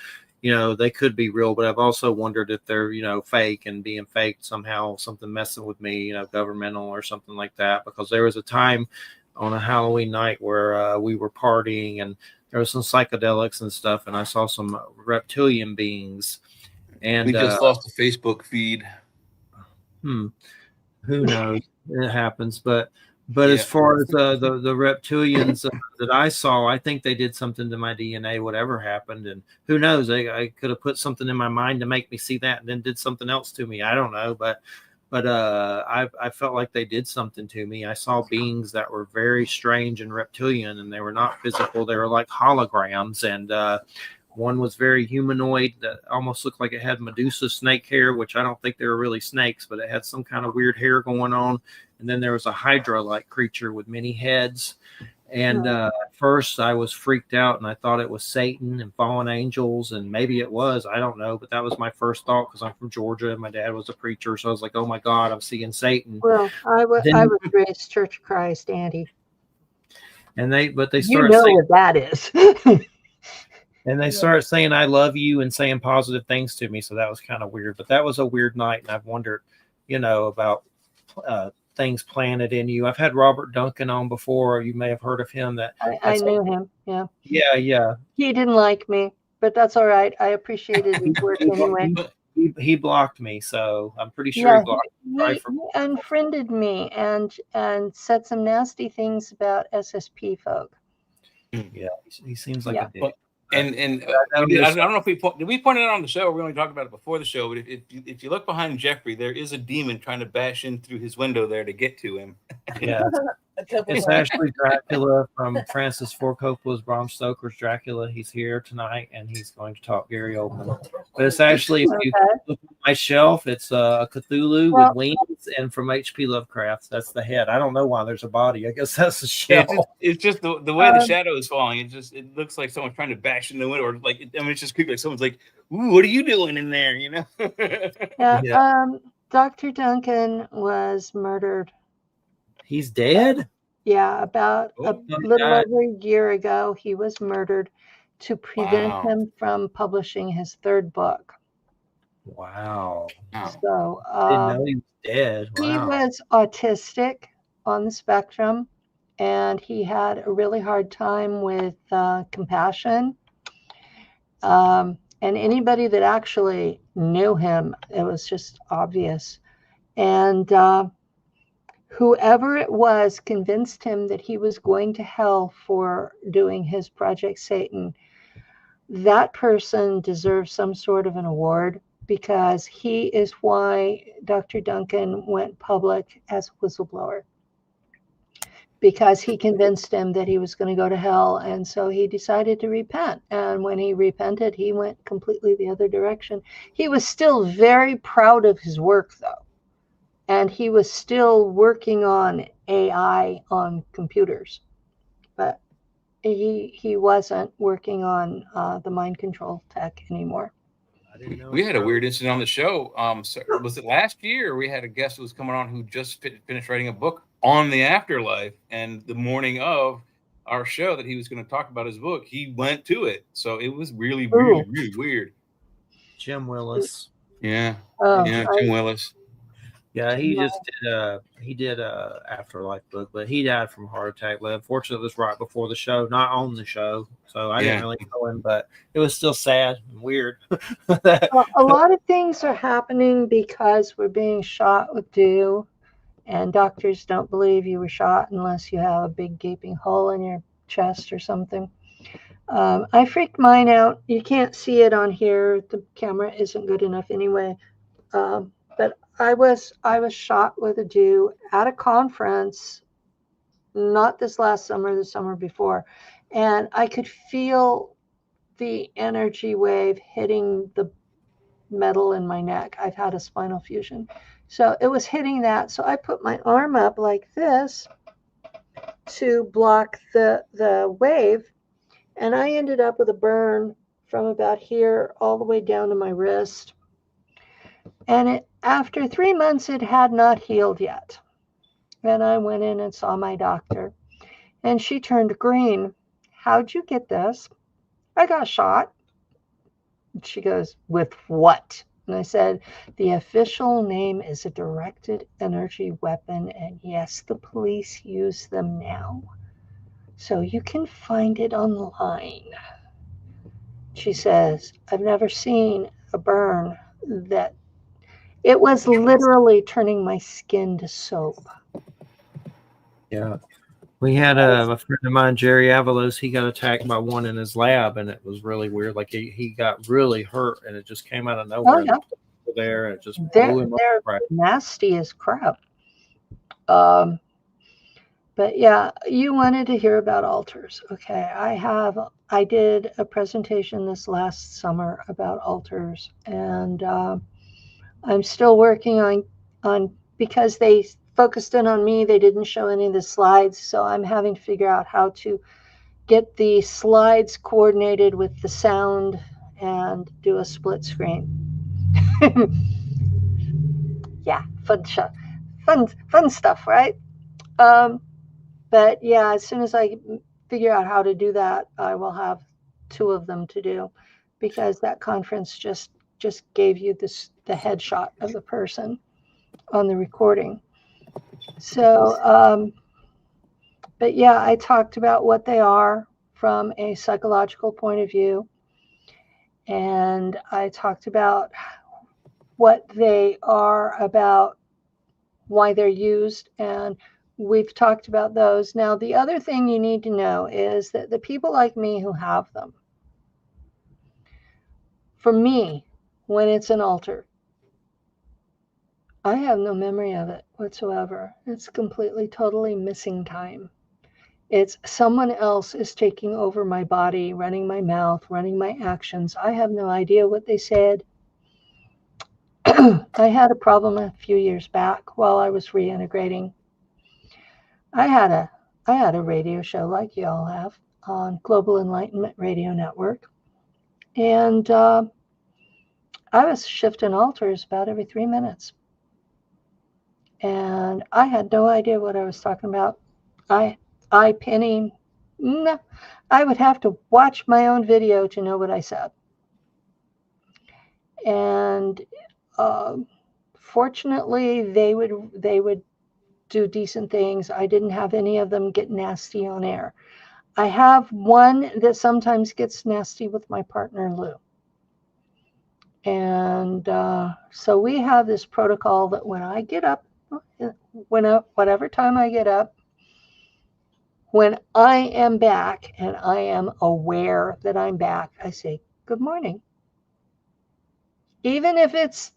they could be real, but I've also wondered if they're, fake and being faked somehow, something messing with me, governmental or something like that. Because there was a time on a Halloween night where we were partying and there was some psychedelics and stuff, and I saw some reptilian beings. And we just lost the Facebook feed. Who knows? It happens, but as far as the reptilians that I saw, I think they did something to my DNA, whatever happened, and who knows? I could have put something in my mind to make me see that, and then did something else to me. I don't know, but I felt like they did something to me. I saw beings that were very strange and reptilian, and they were not physical. They were like holograms, and one was very humanoid that almost looked like it had Medusa snake hair, which I don't think they were really snakes, but it had some kind of weird hair going on. And then there was a Hydra-like creature with many heads. And at first I was freaked out, and I thought it was Satan and fallen angels, and maybe it was. I don't know, but that was my first thought because I'm from Georgia and my dad was a preacher. So I was like, oh, my God, I'm seeing Satan. Well, I was raised Church of Christ, Andy. And they started saying what that is. And they started saying, I love you, and saying positive things to me. So that was kind of weird. But that was a weird night. And I've wondered, about things planted in you. I've had Robert Duncan on before. You may have heard of him. I knew him. Yeah. Yeah. He didn't like me, but that's all right. I appreciated his work anyway. he blocked me, so I'm pretty sure he blocked me. He unfriended me and said some nasty things about SSP folk. Yeah, he seems like a dick. And I don't know if did we point it out on the show, or we only talked about it before the show, but if you look behind Jeffrey, there is a demon trying to bash in through his window there to get to him. Yeah. It's actually Dracula from Francis Ford Coppola's Bram Stoker's Dracula. He's here tonight, and he's going to talk Gary Oldman. But it's actually, if you look at my shelf, it's a Cthulhu with wings, and from H.P. Lovecraft. That's the head. I don't know why there's a body. I guess that's the shell. It's just the way the shadow is falling. It looks like someone's trying to bash in the window, or like it's just creepy. Like someone's like, "Ooh, what are you doing in there?" You know? Yeah. Dr. Duncan was murdered. He's dead? Yeah, about a little over a year ago, he was murdered to prevent him from publishing his third book. Wow. So I didn't know he was dead. Wow. He was autistic on the spectrum, and he had a really hard time with compassion. And anybody that actually knew him, it was just obvious. And whoever it was convinced him that he was going to hell for doing his Project Satan. That person deserves some sort of an award, because he is why Dr. Duncan went public as a whistleblower, because he convinced him that he was going to go to hell. And so he decided to repent. And when he repented, he went completely the other direction. He was still very proud of his work, though. And he was still working on AI on computers, but he wasn't working on the mind control tech anymore. We had a weird incident on the show. So was it last year? We had a guest who was coming on who just finished writing a book on the afterlife, and the morning of our show that he was going to talk about his book, he went to it. So it was really weird. Jim Willis. Yeah, Jim Willis. Yeah, he did a afterlife book, but he died from a heart attack. But unfortunately, it was right before the show, not on the show, so I didn't really know him. But it was still sad and weird. A lot of things are happening because we're being shot with dew, and doctors don't believe you were shot unless you have a big gaping hole in your chest or something. I freaked mine out. You can't see it on here. The camera isn't good enough anyway. But I was shot with a dew at a conference, not this last summer, the summer before, and I could feel the energy wave hitting the metal in my neck. I've had a spinal fusion, so it was hitting that. So I put my arm up like this to block the wave, and I ended up with a burn from about here all the way down to my wrist. And after 3 months, it had not healed yet. And I went in and saw my doctor, and she turned green. How'd you get this? I got shot. She goes, with what? And I said, the official name is a directed energy weapon. And yes, the police use them now. So you can find it online. She says, I've never seen a burn that it was literally turning my skin to soap. Yeah. We had a friend of mine, Jerry Avalos. He got attacked by one in his lab, and it was really weird. Like he got really hurt, and it just came out of nowhere. There, and it just blew him up. They're nasty as crap. But yeah, you wanted to hear about altars. Okay, I did a presentation this last summer about altars, and I'm still working on because they focused in on me. They didn't show any of the slides, so I'm having to figure out how to get the slides coordinated with the sound and do a split screen. Yeah, fun stuff, right? But yeah, as soon as I figure out how to do that, I will have 2 of them to do, because that conference just gave you the headshot of the person on the recording. So, but yeah, I talked about what they are from a psychological point of view. And I talked about what they are about, why they're used, and we've talked about those. Now, the other thing you need to know is that the people like me who have them, for me, when it's an altar, I have no memory of it whatsoever. It's completely, totally missing time. It's someone else is taking over my body, running my mouth, running my actions. I have no idea what they said. I had a problem a few years back while I was reintegrating. I had a radio show like you all have on Global Enlightenment Radio Network, and I was shifting altars about every 3 minutes, and I had no idea what I was talking about. Penny, no, I would have to watch my own video to know what I said. And fortunately, they would do decent things. I didn't have any of them get nasty on air. I have one that sometimes gets nasty with my partner, Lou. And so we have this protocol that when I get up, whatever time I get up, when I am back and I am aware that I'm back, I say, good morning. Even if it's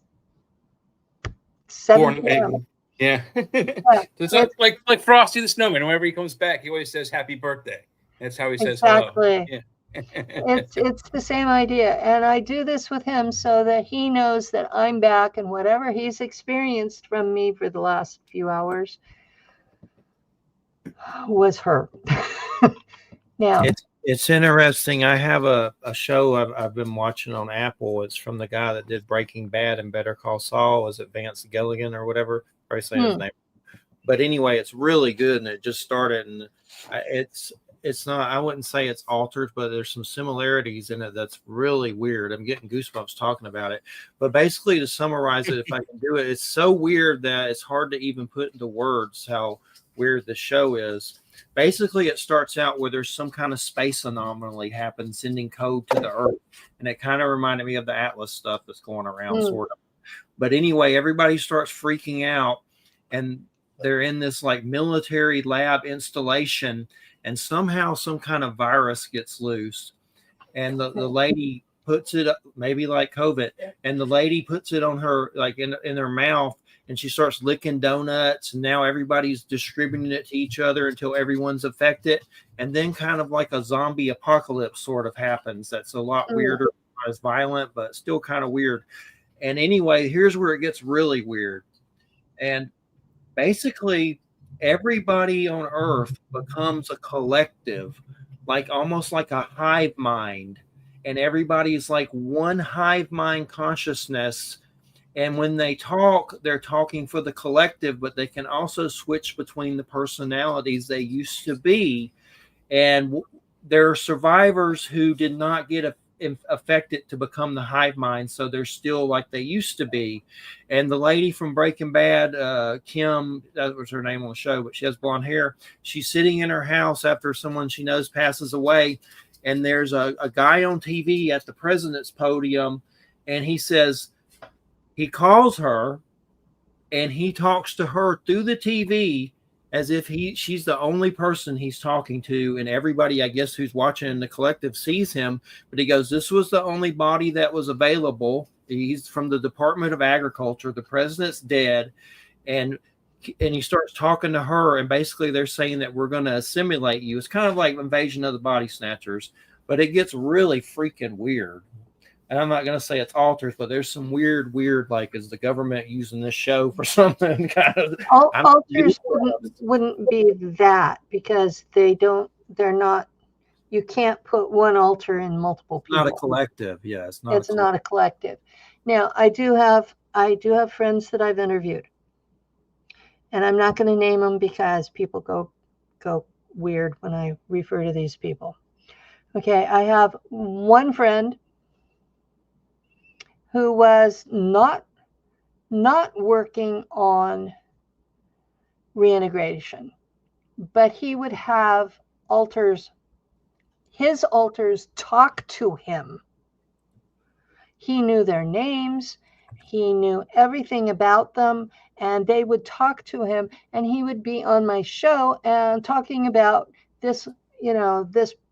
7 p.m. Yeah. It's like Frosty the Snowman. Whenever he comes back, he always says happy birthday. That's how he says hello. Exactly. Yeah. It's the same idea. And I do this with him so that he knows that I'm back, and whatever he's experienced from me for the last few hours was her. Now, it's interesting. I have a show I've been watching on Apple. It's from the guy that did Breaking Bad and Better Call Saul. Is it Vance Gilligan or whatever? Probably saying his name. But anyway, it's really good, and it just started. And it's not. I wouldn't say it's altered, but there's some similarities in it that's really weird. I'm getting goosebumps talking about it. But basically, to summarize it, if I can do it, it's so weird that it's hard to even put into words how weird the show is. Basically, it starts out where there's some kind of space anomaly happens, sending code to the Earth, and it kind of reminded me of the Atlas stuff that's going around, sort of. But anyway, everybody starts freaking out, and they're in this like military lab installation, and somehow some kind of virus gets loose, and the lady puts it, maybe like COVID, and the lady puts it on her, like in her mouth, and she starts licking donuts, and now everybody's distributing it to each other until everyone's affected. And then kind of like a zombie apocalypse sort of happens. That's a lot weirder, not as violent, but still kind of weird. And anyway, here's where it gets really weird. And basically, everybody on Earth becomes a collective, like almost like a hive mind. And everybody's like one hive mind consciousness. And when they talk, they're talking for the collective, but they can also switch between the personalities they used to be. And there are survivors who did not get affected to become the hive mind, so they're still like they used to be. And the lady from Breaking Bad, Kim, that was her name on the show, but she has blonde hair. She's sitting in her house after someone she knows passes away, and there's a guy on TV at the president's podium, and he calls her, and he talks to her through the TV as if she's the only person he's talking to, and everybody, I guess, who's watching in the collective sees him. But he goes, this was the only body that was available. He's from the Department of Agriculture. The president's dead. And he starts talking to her, and basically they're saying that we're going to assimilate you. It's kind of like Invasion of the Body Snatchers, but it gets really freaking weird. And I'm not going to say it's alters, but there's some weird, like, is the government using this show for something kind of? Alters wouldn't be that, because they're not, you can't put one altar in multiple people. Not a collective. Yeah, it's not a collective. Now, I do have friends that I've interviewed, and I'm not going to name them because people go weird when I refer to these people. Okay, I have one friend who was not working on reintegration, but he would have his altars talk to him. He knew their names, He knew everything about them, and they would talk to him, and he would be on my show and talking about this,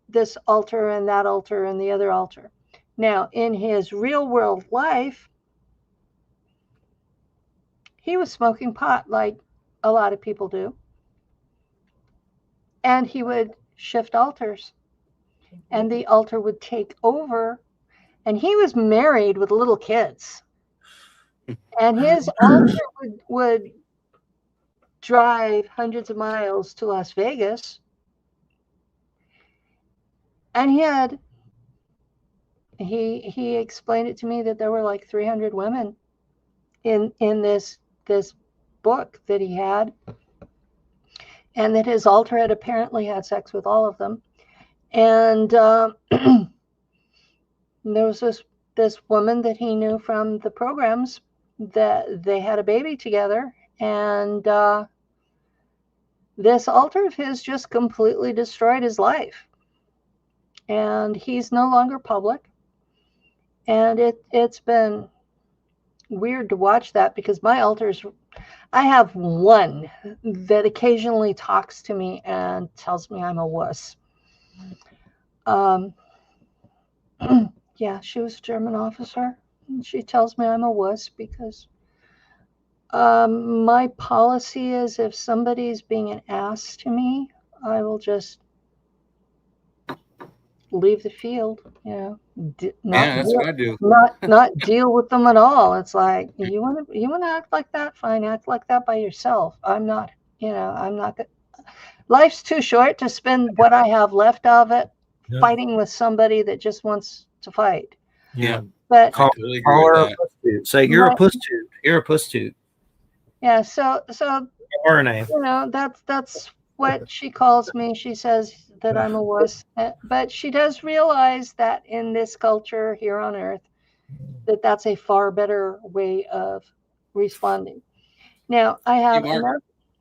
this altar and that altar and the other altar. Now, in his real world life, he was smoking pot like a lot of people do. And he would shift altars, and the altar would take over. And he was married with little kids. And his altar would drive hundreds of miles to Las Vegas. And he explained it to me that there were like 300 women in this book that he had, and that his altar had apparently had sex with all of them. And there was this woman that he knew from the programs that they had a baby together, and this altar of his just completely destroyed his life. And he's no longer public. And it's been weird to watch that, because my altars, I have one that occasionally talks to me and tells me I'm a wuss. Yeah, she was a German officer. And she tells me I'm a wuss because my policy is, if somebody's being an ass to me, I will just leave the field, that's what I do. not deal with them at all. It's like, you want to act like that, fine, act like that by yourself. I'm not life's too short to spend what I have left of it fighting with somebody that just wants to fight. Yeah, but I totally agree with that. Say you're a puss toot. You're a puss toot. Yeah, so RNA. That's what she calls me. She says that I'm a wuss, but she does realize that in this culture here on Earth, that's a far better way of responding. Now, I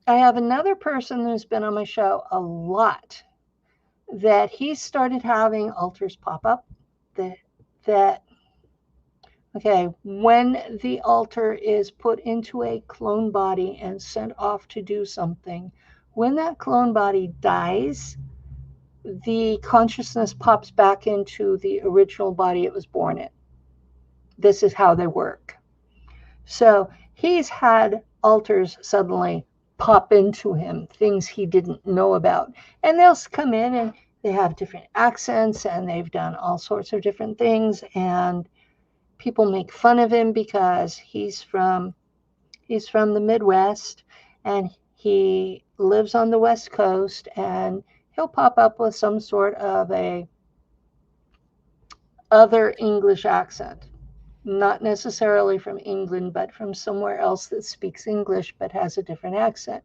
have another person who's been on my show a lot, that he started having altars pop up. When the altar is put into a clone body and sent off to do something, when that clone body dies, the consciousness pops back into the original body it was born in. This is how they work. So he's had altars suddenly pop into him, things he didn't know about. And they'll come in and they have different accents, and they've done all sorts of different things. And people make fun of him because he's from the Midwest, and he lives on the West Coast, and he'll pop up with some sort of a other English accent, not necessarily from England, but from somewhere else that speaks English but has a different accent.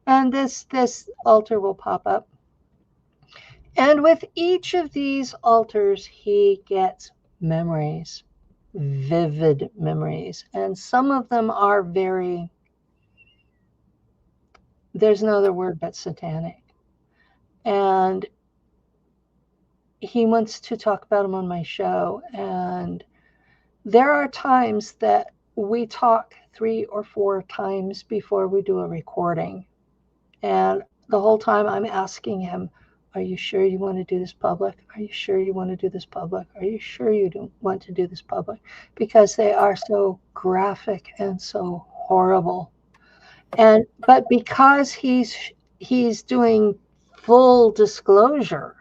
And this altar will pop up. And with each of these altars, he gets memories, vivid memories. And some of them are there's no other word but satanic. And he wants to talk about them on my show. And there are times that we talk 3 or 4 times before we do a recording. And the whole time I'm asking him, are you sure you want to do this public? Are you sure you want to do this public? Are you sure you don't want to do this public? Because they are so graphic and so horrible. But because he's doing full disclosure,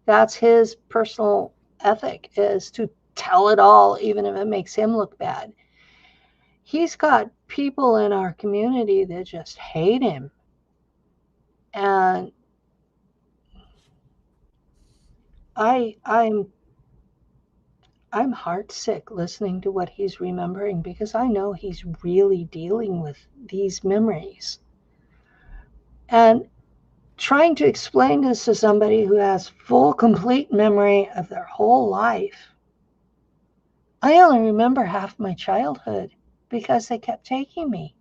that's his personal ethic, is to tell it all, even if it makes him look bad. He's got people in our community that just hate him. And I'm heartsick listening to what he's remembering, because I know he's really dealing with these memories. And trying to explain this to somebody who has full, complete memory of their whole life. I only remember half my childhood because they kept taking me.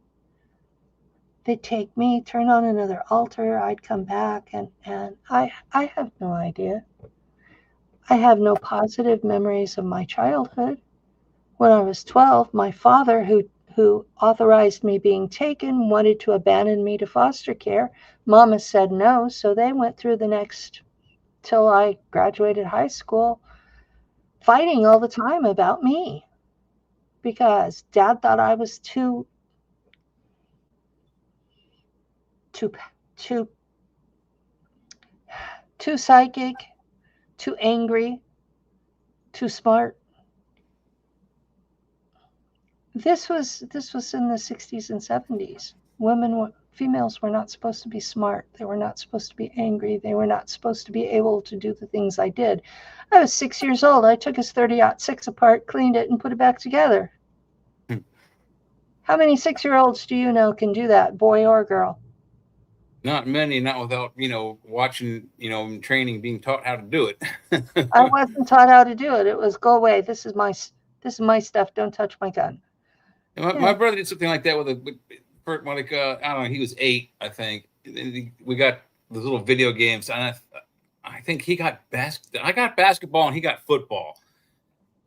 They'd take me, turn on another altar, I'd come back, and I have no idea. I have no positive memories of my childhood. When I was 12, my father, who authorized me being taken, wanted to abandon me to foster care. Mama said no, so they went through the next, till I graduated high school, fighting all the time about me because Dad thought I was too psychic, too angry, too smart. This was in the 60s and 70s. Females were not supposed to be smart. They were not supposed to be angry. They were not supposed to be able to do the things I did. I was 6 years old. I took his 30-06 apart, cleaned it, and put it back together. How many 6-year-olds do you know can do that, boy or girl? Not many, not without, watching, training, being taught how to do it. I wasn't taught how to do it. It was, go away. This is my stuff. Don't touch my gun. My brother did something like that with I don't know, he was 8, I think. We got those little video games, and I think he got I got basketball and he got football.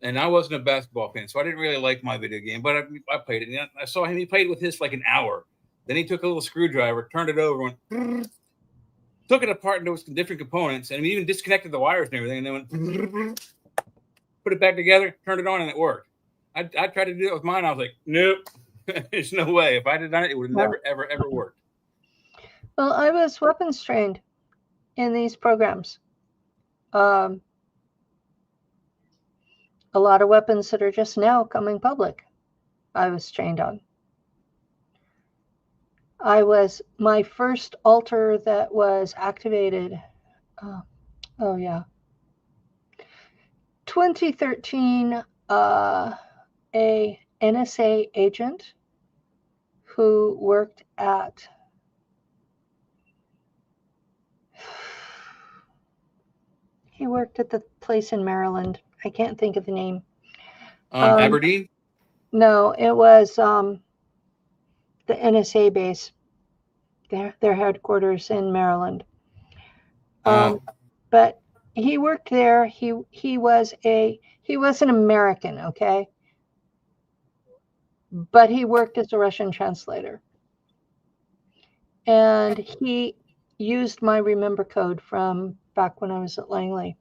And I wasn't a basketball fan, so I didn't really like my video game, but I played it. And I saw him, he played with his for like an hour. Then he took a little screwdriver, turned it over, went, took it apart into some different components, and he even disconnected the wires and everything, and then went, put it back together, turned it on, and it worked. I tried to do it with mine. I was like, nope, there's no way. If I had done it, it would have never, ever, ever worked. Well, I was weapons trained in these programs. A lot of weapons that are just now coming public, I was trained on. My first altar that was activated, 2013, a NSA agent who worked at the place in Maryland. I can't think of the name. Aberdeen? No, it was the NSA base. Their headquarters in Maryland. But he worked there. He was an American, okay? But he worked as a Russian translator. And he used my remember code from back when I was at Langley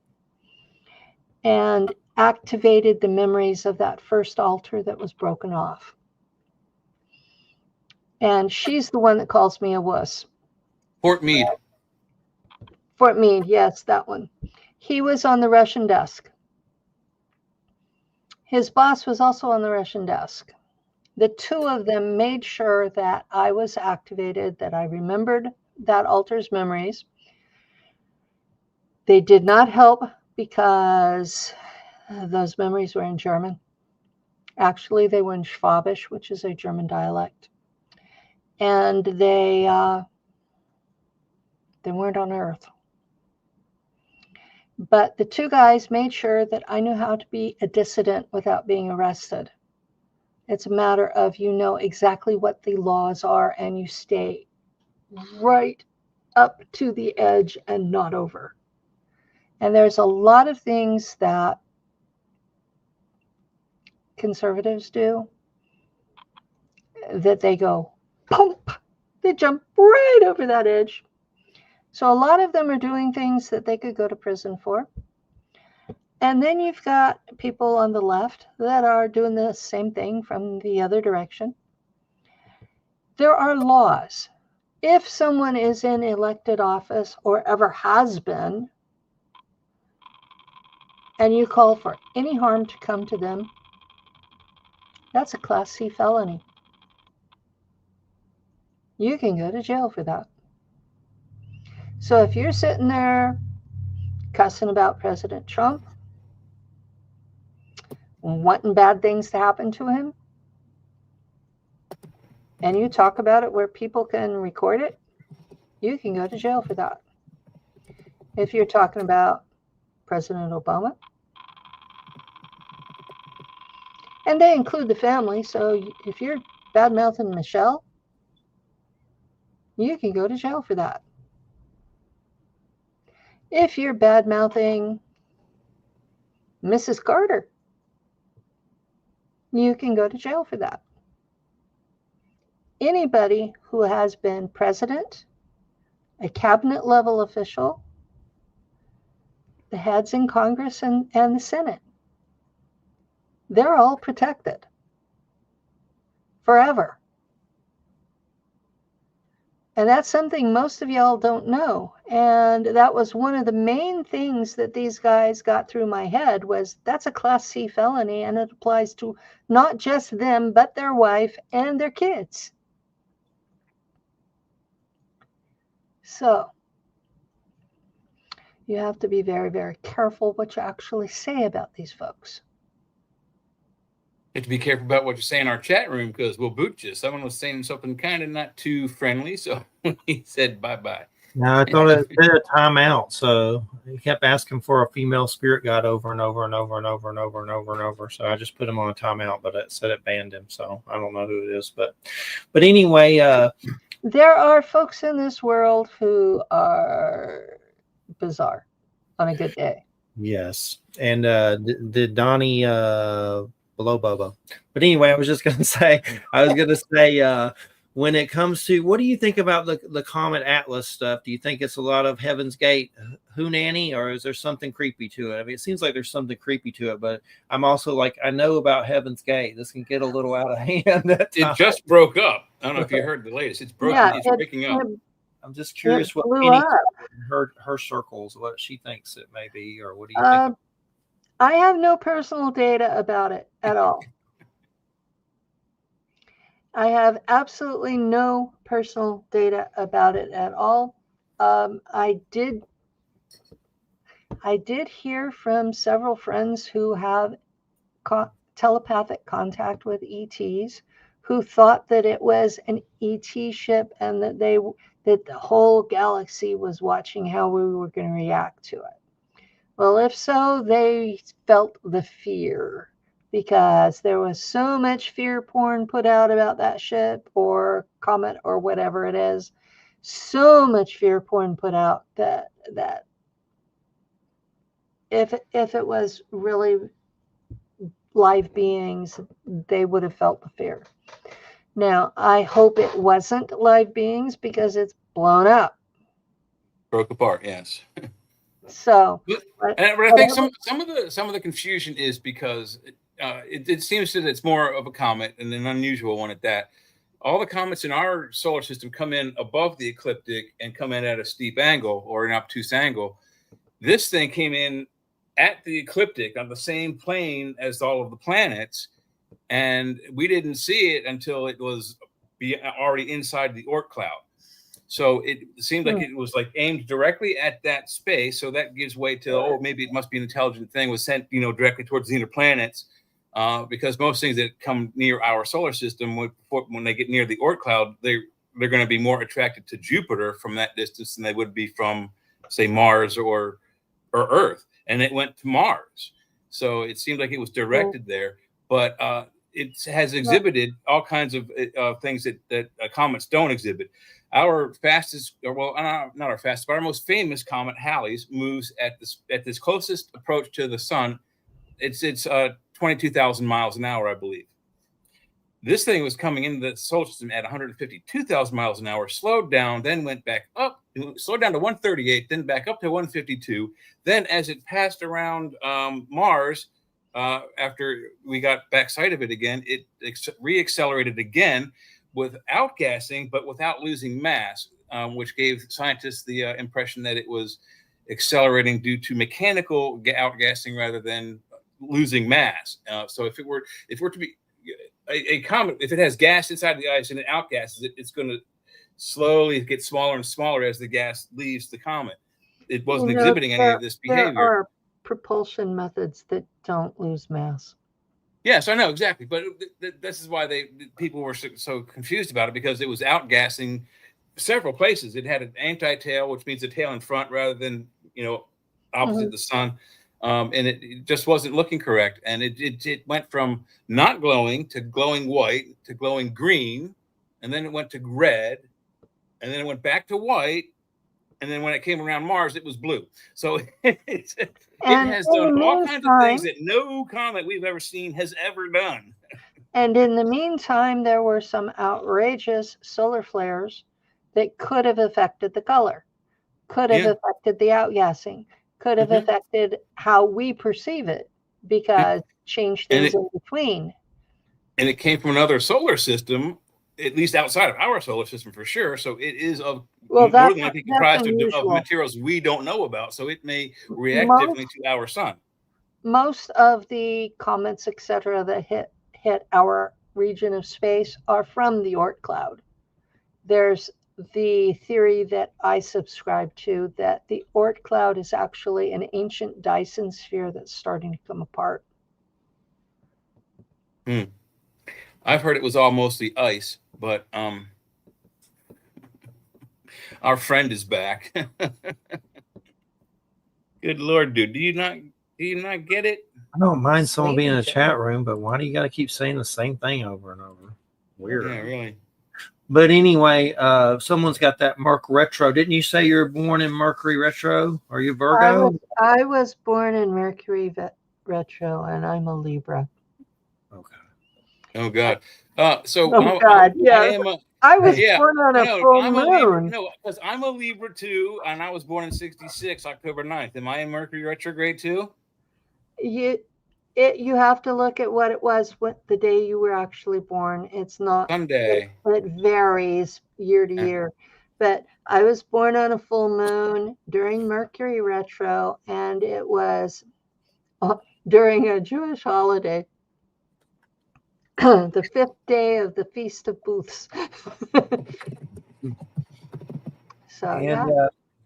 and activated the memories of that first altar that was broken off. And she's the one that calls me a wuss. Fort Meade. Fort Meade, yes, that one. He was on the Russian desk. His boss was also on the Russian desk. The two of them made sure that I was activated, that I remembered that altar's memories. They did not help because those memories were in German. Actually, they were in Schwabish, which is a German dialect. And they weren't on Earth. But the two guys made sure that I knew how to be a dissident without being arrested. It's a matter of you know exactly what the laws are and you stay right up to the edge and not over. And there's a lot of things that conservatives do that they go, pump, they jump right over that edge. So a lot of them are doing things that they could go to prison for. And then you've got people on the left that are doing the same thing from the other direction. There are laws. If someone is in elected office or ever has been, and you call for any harm to come to them, that's a Class C felony. You can go to jail for that. So if you're sitting there cussing about President Trump, wanting bad things to happen to him, and you talk about it where people can record it, you can go to jail for that. If you're talking about President Obama, and they include the family, so if you're bad-mouthing Michelle, you can go to jail for that. If you're bad-mouthing Mrs. Carter, you can go to jail for that. Anybody who has been president, a cabinet level official, the heads in Congress and the Senate, they're all protected forever. And that's something most of y'all don't know. And that was one of the main things that these guys got through my head was that's a Class C felony, and it applies to not just them, but their wife and their kids. So you have to be very, very careful what you actually say about these folks. You have to be careful about what you say in our chat room because we'll boot you. Someone was saying something kind of not too friendly, so he said bye-bye. No, I thought it was a timeout, so he kept asking for a female spirit guide over and over and over and over and over and over and over. So I just put him on a timeout, but it said it banned him, so I don't know who it is. But anyway, there are folks in this world who are bizarre on a good day. Yes, and did Donnie below Bobo? But anyway, I was going to say, when it comes to what do you think about the Comet Atlas stuff? Do you think it's a lot of Heaven's Gate Hoonanny, or is there something creepy to it? I mean, it seems like there's something creepy to it, but I'm also like, I know about Heaven's Gate. This can get a little out of hand. It just broke up. I don't know if you heard the latest. It's broken. Yeah, it's breaking up. I'm just curious what Penny her circles, what she thinks it may be, or what do you think? I have no personal data about it at all. I have absolutely no personal data about it at all. I did hear from several friends who have telepathic contact with ETs, who thought that it was an ET ship and that the whole galaxy was watching how we were going to react to it. Well, if so, they felt the fear because there was so much fear porn put out about that ship or comet or whatever it is. So much fear porn put out that if it was really live beings, they would have felt the fear. Now, I hope it wasn't live beings because it's blown up. Broke apart, yes. So, but I think some of the confusion is because it seems that it's more of a comet and an unusual one at that. All the comets in our solar system come in above the ecliptic and come in at a steep angle or an obtuse angle. This thing came in at the ecliptic on the same plane as all of the planets, and we didn't see it until it was already inside the Oort cloud. So it seemed like it was like aimed directly at that space. So that gives way to, maybe it must be an intelligent thing was sent, directly towards the inner planets, because most things that come near our solar system, when they get near the Oort cloud, they're going to be more attracted to Jupiter from that distance than they would be from, say, Mars or Earth. And it went to Mars. So it seemed like it was directed there. But it has exhibited all kinds of things that comets don't exhibit. Our fastest, not our fastest, but our most famous comet, Halley's, moves at this closest approach to the sun. It's 22,000 miles an hour, I believe. This thing was coming into the solar system at 152,000 miles an hour, slowed down, then went back up, slowed down to 138, then back up to 152. Then as it passed around Mars, after we got back sight of it again, it reaccelerated again without gassing, but without losing mass, which gave scientists the impression that it was accelerating due to mechanical outgassing rather than losing mass. So if it were to be a comet, if it has gas inside the ice and it outgasses it, it's going to slowly get smaller and smaller as the gas leaves the comet. It wasn't exhibiting any of this behavior. There are propulsion methods that don't lose mass. Yes, I know, exactly. But this is why people were so confused about it, because it was outgassing several places. It had an anti-tail, which means a tail in front rather than, opposite the sun. And it just wasn't looking correct. And it went from not glowing to glowing white to glowing green. And then it went to red. And then it went back to white. And then when it came around Mars, it was blue. So it has done all kinds of things that no comet we've ever seen has ever done. And in the meantime, there were some outrageous solar flares that could have affected the color, could have affected the outgassing, could have affected how we perceive it, because change things in between. And it came from another solar system, at least outside of our solar system for sure. So it is more than likely comprised of materials we don't know about. So it may react differently to our sun. Most of the comets, etc., that hit our region of space are from the Oort cloud. There's the theory that I subscribe to, that the Oort cloud is actually an ancient Dyson sphere that's starting to come apart. I've heard it was all mostly ice, but our friend is back. Good Lord, dude. Do you not get it? I don't mind someone being in a chat room, but why do you got to keep saying the same thing over and over? Weird. Yeah, really. But anyway, someone's got that Merc Retro. Didn't you say you were born in Mercury Retro? Are you Virgo? I was born in Mercury Retro, and I'm a Libra. Okay. Oh God. I was born on a full moon. No, because I'm a Libra too, and I was born in '66, October 9th. Am I in Mercury retrograde too? You have to look at what it was the day you were actually born. It's not Sunday. It varies year to year. But I was born on a full moon during Mercury retro, and it was during a Jewish holiday, the 5th day of the Feast of Booths.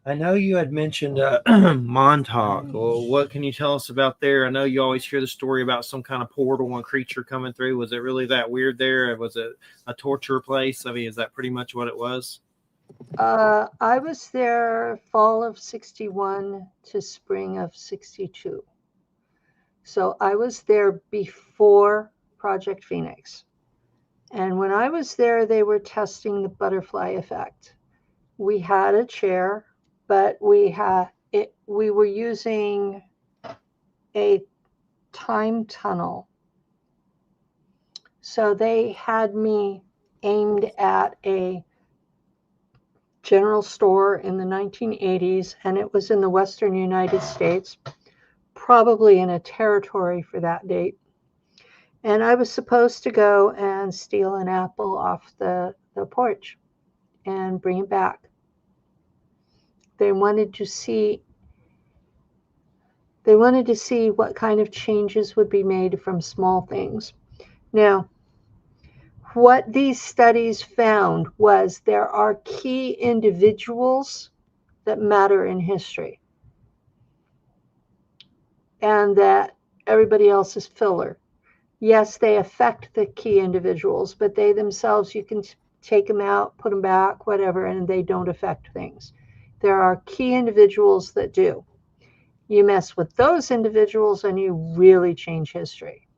I know you had mentioned Montauk. Well, what can you tell us about there? I know you always hear the story about some kind of portal and creature coming through. Was it really that weird there? Was it a torture place? I mean, is that pretty much what it was? I was there fall of '61 to spring of '62. So I was there before Project Phoenix. And when I was there, they were testing the butterfly effect. We had a chair, but we were using a time tunnel. So they had me aimed at a general store in the 1980s, and it was in the Western United States, probably in a territory for that date. And I was supposed to go and steal an apple off the porch and bring it back. They wanted to see what kind of changes would be made from small things. Now, what these studies found was there are key individuals that matter in history, and that everybody else is filler. Yes, they affect the key individuals, but they themselves, you can take them out, put them back, whatever, and they don't affect things. There are key individuals that do. You mess with those individuals and you really change history.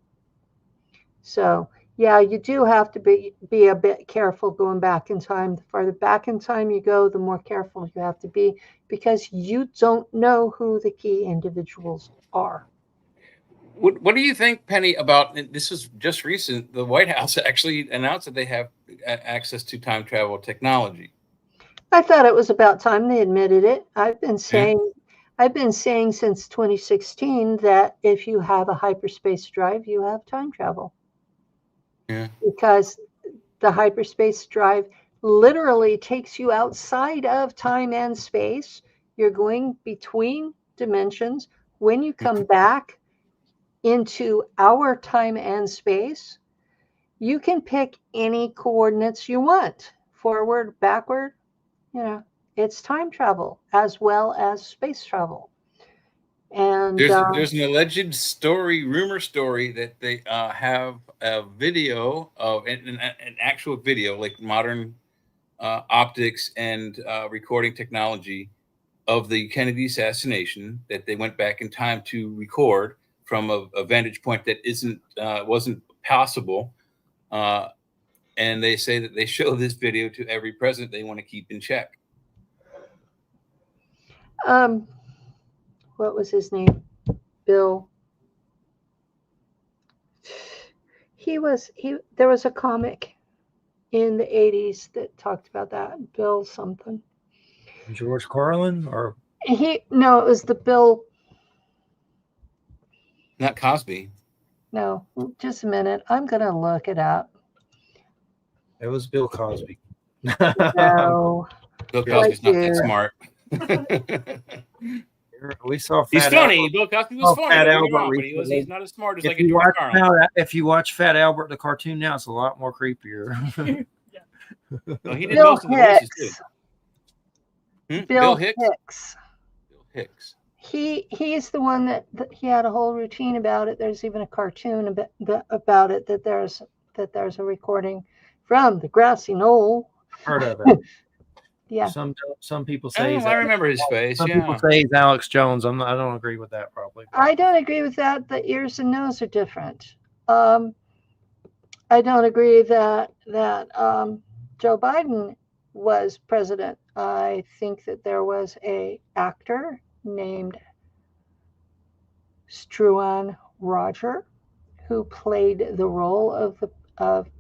So, yeah, you do have to be a bit careful going back in time. The farther back in time you go, the more careful you have to be, because you don't know who the key individuals are. What do you think, Penny, about, this is just recent, the White House actually announced that they have access to time travel technology. I thought it was about time they admitted it. I've been saying since 2016 that if you have a hyperspace drive, you have time travel. Yeah. Because the hyperspace drive literally takes you outside of time and space. You're going between dimensions. When you come back into our time and space, you can pick any coordinates you want, forward, backward. It's time travel as well as space travel. And there's an alleged rumor story that they have a video of an actual video, like modern optics and recording technology of the Kennedy assassination, that they went back in time to record from a vantage point that wasn't possible. And they say that they show this video to every president they want to keep in check. What was his name? Bill. There was a comic in the 80s that talked about that. Bill something. George Carlin or No, it was the Bill. Not Cosby. No, just a minute. I'm gonna look it up. It was Bill Cosby. No. Bill Cosby's not that smart. We saw He's Fat funny. Albert. Bill Cosby was funny. Fat Wrong, Albert but he's not as smart as if like you a George watch Carlin. If you watch Fat Albert the cartoon now, it's a lot more creepier. No, he did Bill most of the voices too. Bill Hicks. Bill Hicks. He's the one that he had a whole routine about it. There's even a cartoon about it that there's a recording from the grassy knoll. Heard of it. Yeah. Some people say I remember his face. Some people say he's Alex Jones. I don't agree with that probably. I don't agree with that. The ears and nose are different. I don't agree that Joe Biden was president. I think that there was a actor named Struan Roger who played the role of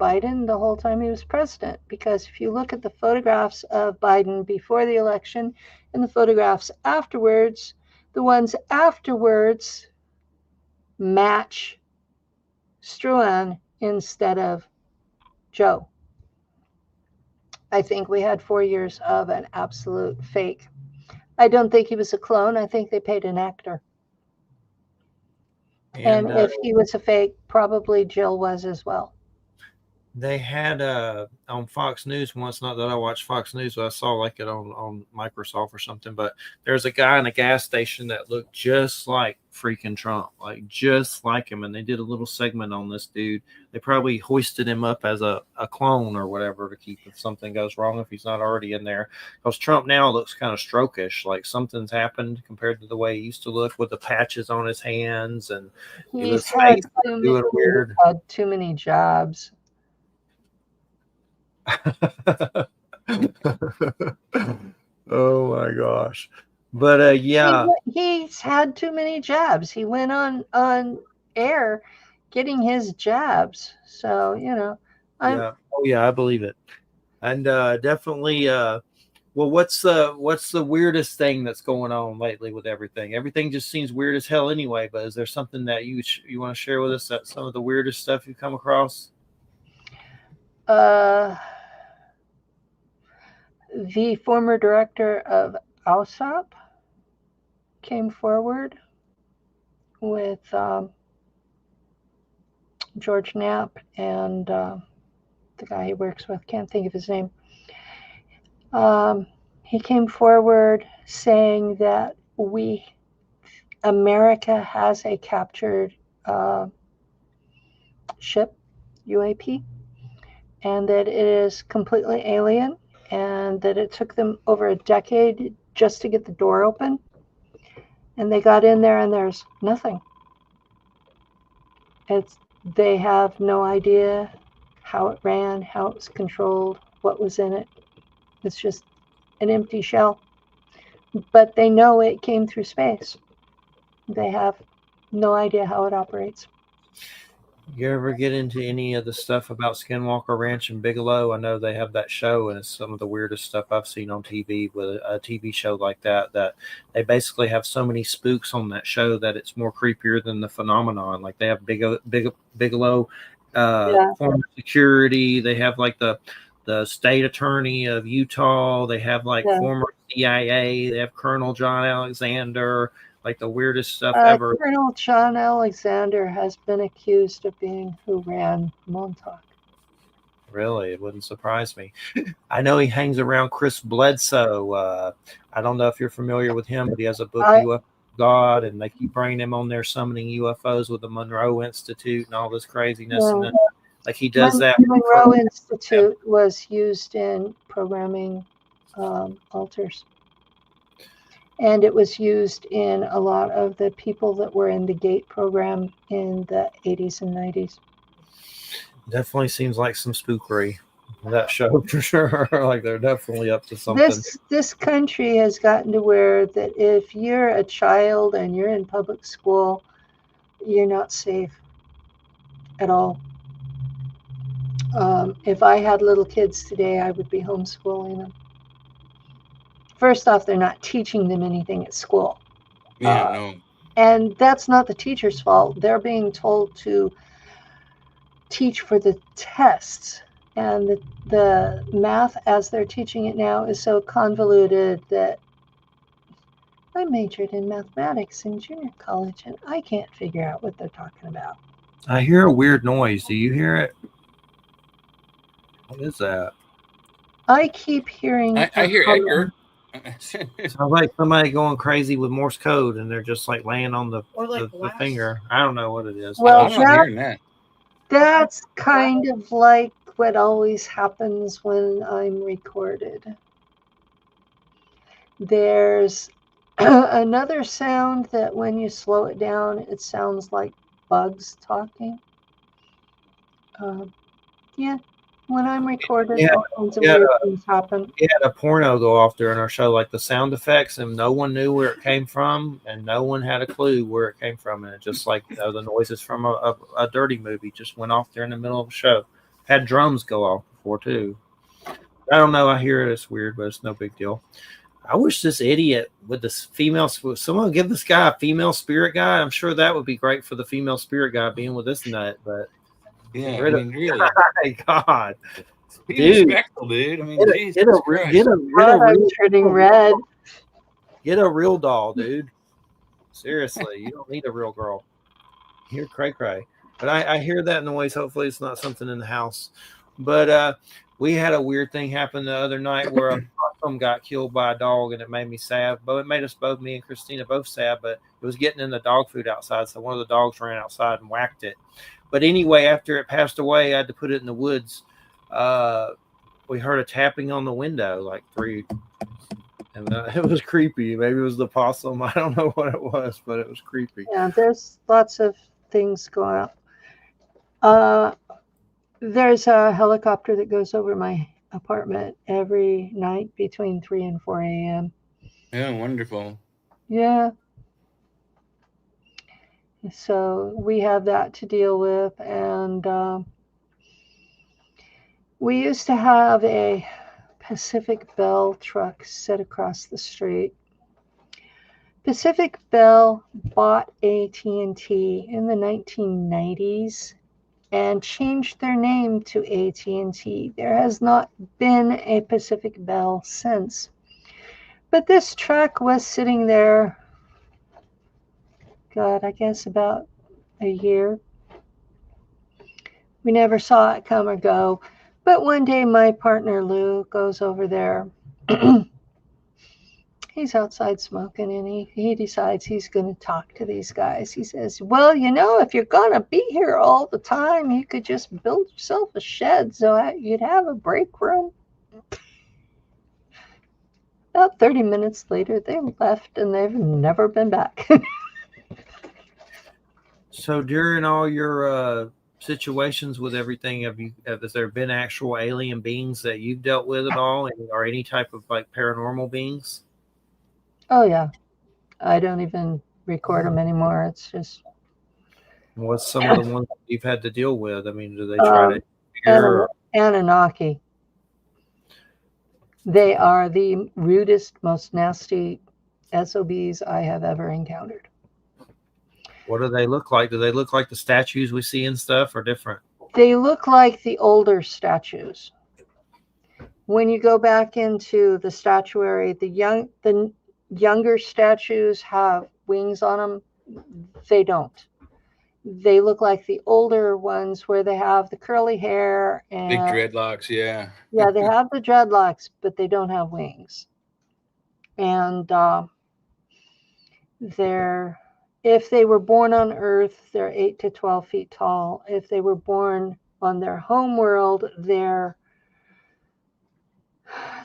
Biden the whole time he was president. Because if you look at the photographs of Biden before the election and the photographs afterwards, the ones afterwards match Struan instead of Joe. I think we had 4 years of an absolute fake. I don't think he was a clone. I think they paid an actor. And if he was a fake, probably Jill was as well. They had on Fox News once, not that I watched Fox News, but I saw like it on Microsoft or something, but there's a guy in a gas station that looked just like freaking Trump, like just like him. And they did a little segment on this dude. They probably hoisted him up as a clone or whatever to keep if something goes wrong, if he's not already in there. Because Trump now looks kind of strokish, like something's happened compared to the way he used to look with the patches on his hands. And he's had too many jobs. Oh my gosh. But yeah, he's had too many jabs. He went on air getting his jabs, so I believe it. And definitely well, what's the weirdest thing that's going on lately with everything just seems weird as hell anyway, but is there something that you want to share with us, that some of the weirdest stuff you've come across? The former director of ALSOP came forward with George Knapp and the guy he works with, can't think of his name. He came forward saying that America has a captured ship, UAP, and that it is completely alien, and that it took them over a decade just to get the door open. And they got in there and there's nothing. They have no idea how it ran, how it was controlled, what was in it. It's just an empty shell. But they know it came through space. They have no idea how it operates. You ever get into any of the stuff about Skinwalker Ranch and Bigelow? I know they have that show, and it's some of the weirdest stuff I've seen on TV with a TV show like that they basically have so many spooks on that show that it's more creepier than the phenomenon. Like they have Bigelow former security. They have like the state attorney of Utah. They have like former CIA. They have Colonel John Alexander. Like the weirdest stuff ever. Colonel John Alexander has been accused of being who ran Montauk. Really? It wouldn't surprise me. I know he hangs around Chris Bledsoe. I don't know if you're familiar with him, but he has a book, UFO God, and they keep bringing him on there summoning UFOs with the Monroe Institute and all this craziness. And then, like he does that. Monroe Institute was used in programming alters. And it was used in a lot of the people that were in the GATE program in the 80s and 90s. Definitely seems like some spookery, that show for sure. Like they're definitely up to something. This country has gotten to where that if you're a child and you're in public school, you're not safe at all. If I had little kids today, I would be homeschooling them. First off, they're not teaching them anything at school. Yeah, no. And that's not the teacher's fault. They're being told to teach for the tests. And the math, as they're teaching it now, is so convoluted that I majored in mathematics in junior college, and I can't figure out what they're talking about. I hear a weird noise. Do you hear it? What is that? I keep hearing. I hear Edgar. Sounds like somebody going crazy with Morse code, and they're just like laying on the finger. I don't know what it is. Well, I'm not hearing that. That's kind of like what always happens when I'm recorded. There's another sound that when you slow it down, it sounds like bugs talking. Yeah, when I'm recorded, all kinds of weird things happen. We had a porno go off during our show, like the sound effects, and no one knew where it came from, and no one had a clue where it came from. And it just like the noises from a dirty movie just went off there in the middle of the show. Had drums go off before too. I don't know. I hear it. It's weird, but it's no big deal. I wish this idiot with this female, someone give this guy a female spirit guy. I'm sure that would be great for the female spirit guy being with this nut, but yeah, I mean, really, my God, be respectful, dude. I mean, get a real doll, dude. Seriously, you don't need a real girl. You're cray cray. But I hear that noise. Hopefully, it's not something in the house. But we had a weird thing happen the other night where a possum got killed by a dog, and it made me sad. But it made us both, me and Christina, both sad. But it was getting in the dog food outside, so one of the dogs ran outside and whacked it. But anyway, after it passed away, I had to put it in the woods. We heard a tapping on the window, like 3, and it was creepy. Maybe it was the possum. I don't know what it was, but it was creepy. Yeah, there's lots of things going on. There's a helicopter that goes over my apartment every night between 3 and 4 a.m. Yeah, wonderful. Yeah. So we have that to deal with, and we used to have a Pacific Bell truck set across the street. Pacific Bell bought AT&T in the 1990s and changed their name to AT&T. There has not been a Pacific Bell since. But this truck was sitting there, God, I guess about a year. We never saw it come or go. But one day my partner Lou goes over there. He's outside smoking, and he decides he's going to talk to these guys. He says, well, you know, if you're going to be here all the time, you could just build yourself a shed so you'd have a break room. About 30 minutes later, they left, and they've never been back. So during all your situations with everything, has there been actual alien beings that you've dealt with at all, or any type of like paranormal beings? Oh yeah, I don't even record them anymore. It's just. What's some of the ones you've had to deal with? I mean, do they try to figure? Anunnaki. They are the rudest, most nasty SOBs I have ever encountered. What do they look like? Do they look like the statues we see and stuff, or different? They look like the older statues. When you go back into the statuary, the younger statues have wings on them. They don't. They look like the older ones where they have the curly hair and big dreadlocks. Yeah. Yeah, they have the dreadlocks, but they don't have wings. And if they were born on Earth, they're 8 to 12 feet tall. If they were born on their home world, they're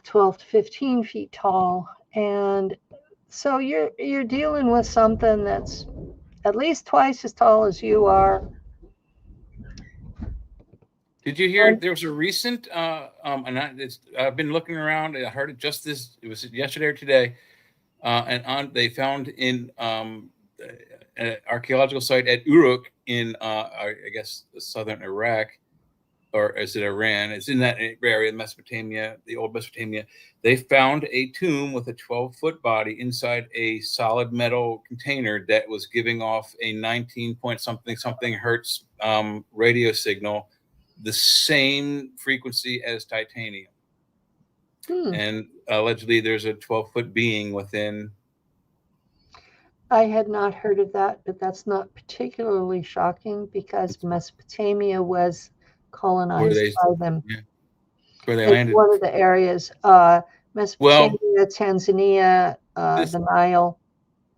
12 to 15 feet tall. And so you're dealing with something that's at least twice as tall as you are. Did you hear there was a recent and I've been looking around, I heard it it was yesterday or today, and they found in an archaeological site at Uruk in I guess southern Iraq, or is it Iran? It's in that area, Mesopotamia, the old Mesopotamia. They found a tomb with a 12-foot body inside a solid metal container that was giving off a 19 point something hertz radio signal, the same frequency as titanium. And allegedly there's a 12-foot being within. I had not heard of that, but that's not particularly shocking because Mesopotamia was colonized by them. Yeah, where they it's landed. One of the areas, Mesopotamia, Tanzania, the Nile.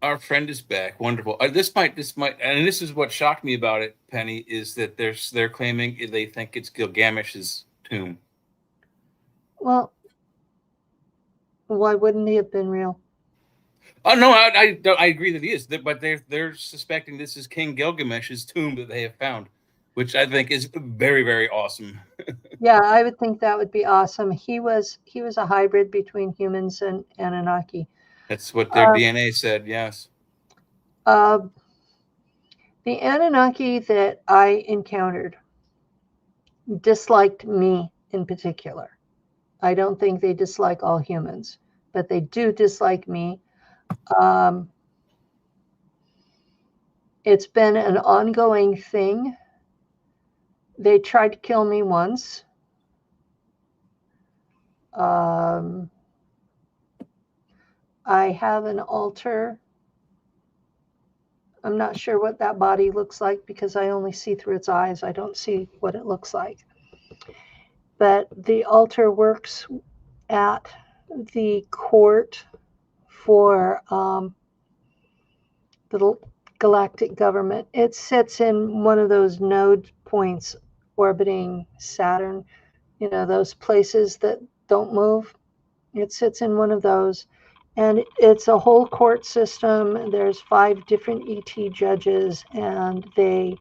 Our friend is back. Wonderful. This might, and this is what shocked me about it, Penny, is that they're claiming they think it's Gilgamesh's tomb. Well, why wouldn't he have been real? Oh no, I agree that he is, but they're suspecting this is King Gilgamesh's tomb that they have found, which I think is very, very awesome. Yeah, I would think that would be awesome. He was a hybrid between humans and Anunnaki. That's what their DNA said. Yes. The Anunnaki that I encountered disliked me in particular. I don't think they dislike all humans, but they do dislike me. It's been an ongoing thing. They tried to kill me once. I have an altar. I'm not sure what that body looks like because I only see through its eyes. I don't see what it looks like. But the altar works at the court for the galactic government. It sits in one of those node points orbiting Saturn, those places that don't move. It sits in one of those. And it's a whole court system. There's 5 different ET judges, and they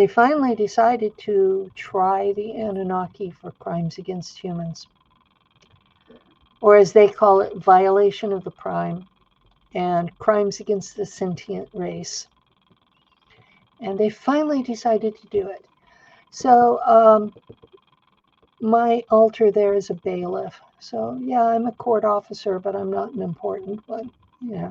finally decided to try the Anunnaki for crimes against humans, or as they call it, violation of the prime and crimes against the sentient race. And they finally decided to do it. So my altar there is a bailiff. So yeah, I'm a court officer, but I'm not an important one. Yeah.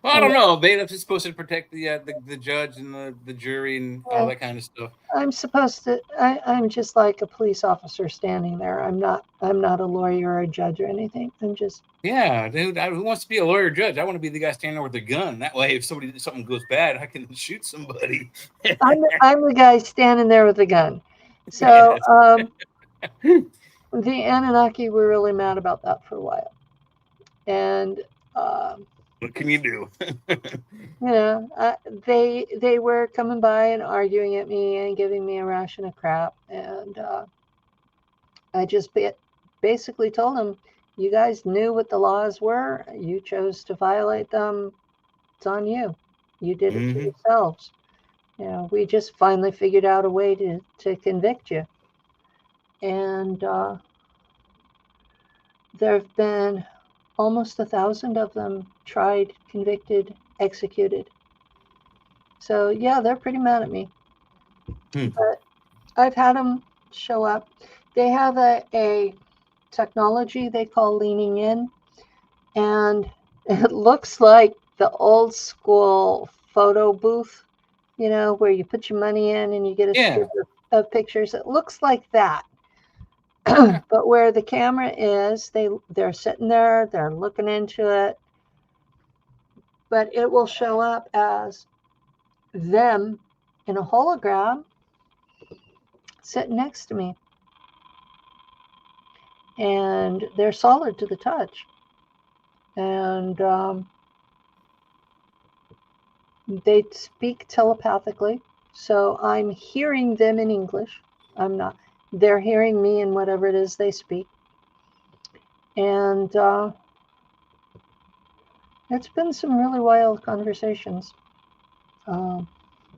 Well, I don't know. Bailiff is supposed to protect the judge and the jury and all that kind of stuff. I'm supposed to. I'm just like a police officer standing there. I'm not a lawyer or a judge or anything. I'm just. Yeah, dude. Who wants to be a lawyer or judge? I want to be the guy standing there with a gun. That way, if something goes bad, I can shoot somebody. I'm the guy standing there with a gun. So the Anunnaki were really mad about that for a while, and. What can you do? They were coming by and arguing at me and giving me a ration of crap, and I just basically told them, you guys knew what the laws were, you chose to violate them, it's on you. You did it to yourselves. We just finally figured out a way to convict you. And there have been almost 1,000 of them tried, convicted, executed. So yeah, they're pretty mad at me. But I've had them show up. They have a technology they call leaning in, and it looks like the old school photo booth, where you put your money in and you get a strip of pictures. It looks like that. But where the camera is, they're sitting there, they're looking into it, but it will show up as them in a hologram sitting next to me, and they're solid to the touch, and they speak telepathically, so I'm hearing them in English. I'm not. They're hearing me in whatever it is they speak. And it's been some really wild conversations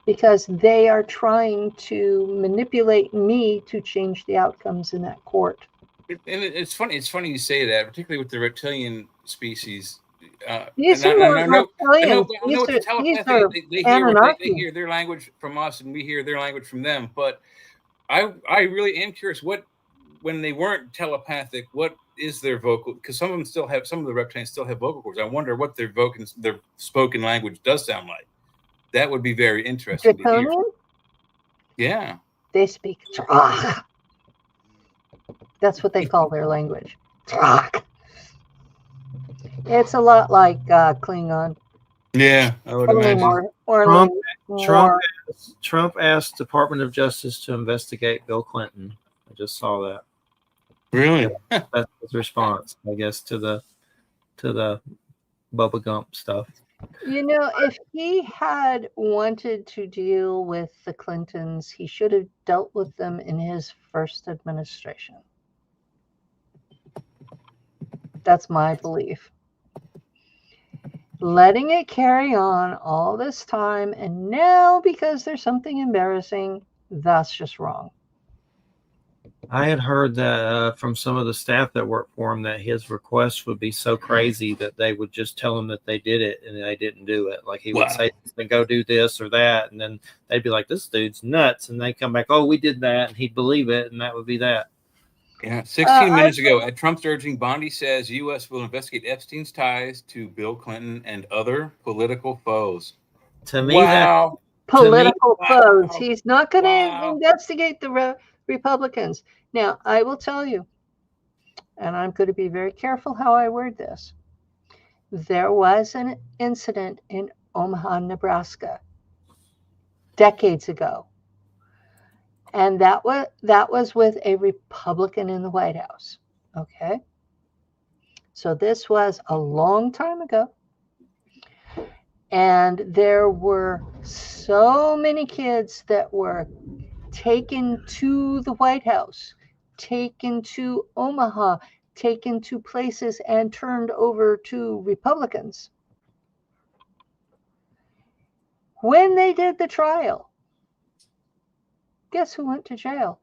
because they are trying to manipulate me to change the outcomes in that court. And it's funny. It's funny you say that, particularly with the reptilian species. These are reptilians. These are they hear their language from us, and we hear their language from them. But I really am curious when they weren't telepathic, what is their vocal? Because some of the reptilians still have vocal cords. I wonder what their spoken language does sound like. That would be very interesting to hear. Draconian? Yeah. They speak. That's what they call their language. It's a lot like Klingon. Yeah, I would imagine. Trump asked Department of Justice to investigate Bill Clinton. I just saw that. Really? That's his response, I guess, to the Bubba Gump stuff. You know, if he had wanted to deal with the Clintons, he should have dealt with them in his first administration. That's my belief. Letting it carry on all this time, and now because there's something embarrassing, that's just wrong. I had heard that from some of the staff that worked for him that his requests would be so crazy that they would just tell him that they did it and they didn't do it. Like he would say, go do this or that. And then they'd be like, this dude's nuts. And they come back, oh, we did that. And he'd believe it. And that would be that. Yeah. 16 minutes ago, at Trump's urging, Bondi says U.S. will investigate Epstein's ties to Bill Clinton and other political foes. To me, political foes. He's not going to investigate the Republicans. Now, I will tell you, and I'm going to be very careful how I word this. There was an incident in Omaha, Nebraska, decades ago. And that was with a Republican in the White House. Okay. So this was a long time ago. And there were so many kids that were taken to the White House, taken to Omaha, taken to places and turned over to Republicans. When they did the trial, guess who went to jail?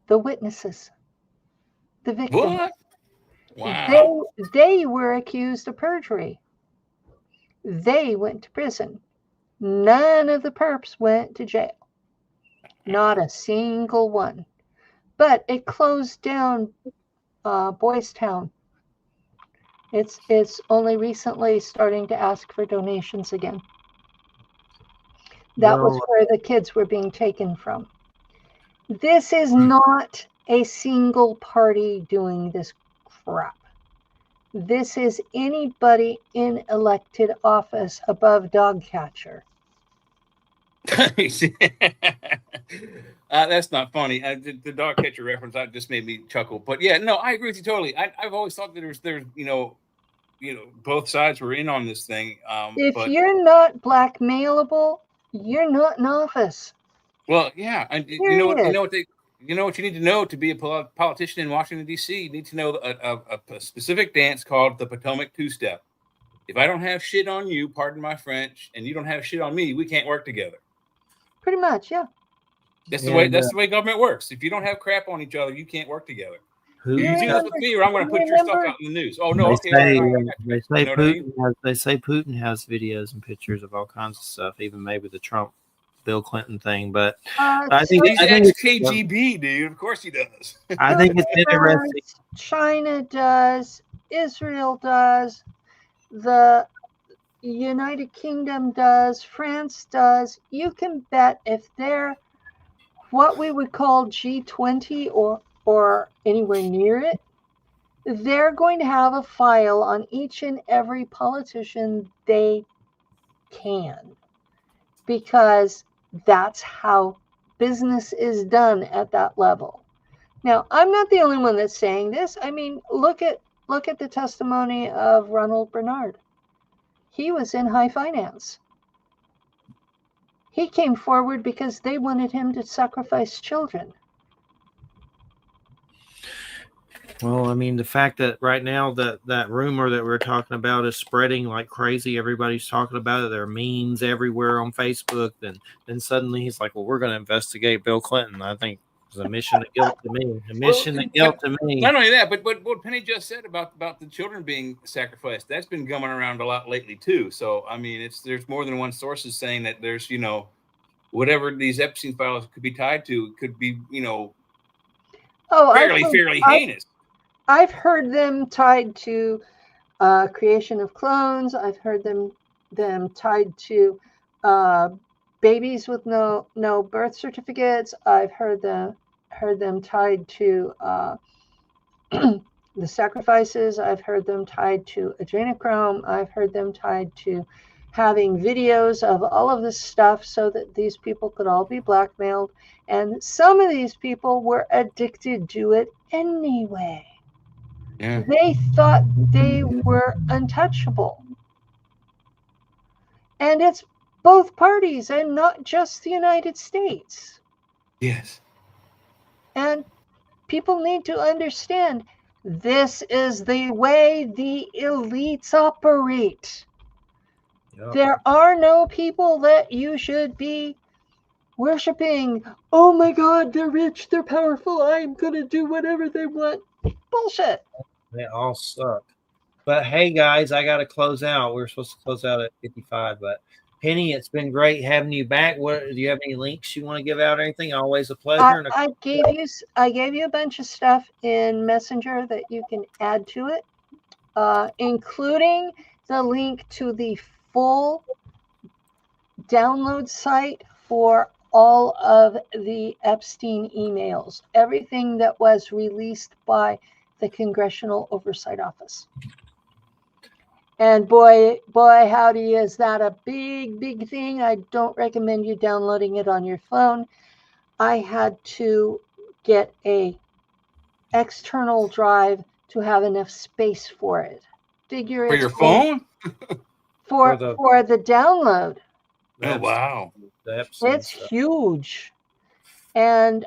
The witnesses, the victims. What? Wow. They were accused of perjury. They went to prison. None of the perps went to jail. Not a single one. But it closed down Boys Town. It's only recently starting to ask for donations again. That was where the kids were being taken from. This is not a single party doing this crap. This is anybody in elected office above dog catcher. That's not funny. The dog catcher reference just made me chuckle. But yeah, no, I agree with you totally. I've always thought that there's both sides were in on this thing. If you're not blackmailable, you're not in office. Well, yeah, and you know what you need to know to be a politician in Washington D.C. You need to know a specific dance called the Potomac two-step. If I don't have shit on you, pardon my French, and you don't have shit on me, we can't work together. Pretty much, yeah. That's the way government works. If you don't have crap on each other, you can't work together. You do this with me, or I'm going to put your stuff out in the news. Oh no, They say Putin has videos and pictures of all kinds of stuff, even maybe the Trump Bill Clinton thing. But I think KGB, dude. Of course he does. I think it's interesting. China does. Israel does. The United Kingdom does. France does. You can bet if they're what we would call G20 or anywhere near it, they're going to have a file on each and every politician they can, because that's how business is done at that level. Now, I'm not the only one that's saying this. I mean, look at the testimony of Ronald Bernard. He was in high finance. He came forward because they wanted him to sacrifice children. Well, I mean, the fact that right now that rumor that we're talking about is spreading like crazy. Everybody's talking about it. There are memes everywhere on Facebook. Then suddenly he's like, well, we're going to investigate Bill Clinton. I think it's a mission of guilt to me. Not only that, but what Penny just said about the children being sacrificed, that's been coming around a lot lately too. So, I mean, there's more than one sources saying that there's, whatever these Epstein files could be tied to could be, fairly heinous. I've heard them tied to creation of clones. I've heard them tied to babies with no birth certificates. I've heard them tied to the sacrifices. I've heard them tied to adrenochrome. I've heard them tied to having videos of all of this stuff so that these people could all be blackmailed. And some of these people were addicted to it anyway. Yeah. They thought they were untouchable. And it's both parties and not just the United States. Yes. And people need to understand this is the way the elites operate. Yep. There are no people that you should be worshiping. Oh my God, they're rich, they're powerful, I'm going to do whatever they want. Bullshit. They all suck. But hey, guys, I got to close out. We were supposed to close out at 55, but Penny, it's been great having you back. Do you have any links you want to give out or anything? Always a pleasure. I gave you a bunch of stuff in Messenger that you can add to it, including the link to the full download site for all of the Epstein emails, everything that was released by the Congressional Oversight Office. And boy, howdy, is that a big thing. I don't recommend you downloading it on your phone. I had to get a external drive to have enough space for it. Figure for your phone? for the download. Oh, wow. It's huge. And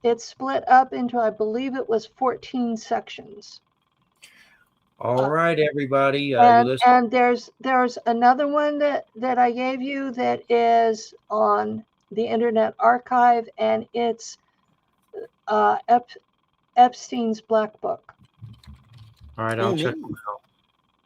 it's split up into, I believe it was 14 sections. All right, everybody. And there's another one that I gave you that is on the Internet Archive, and it's Epstein's Black Book. All right, I'll check it out.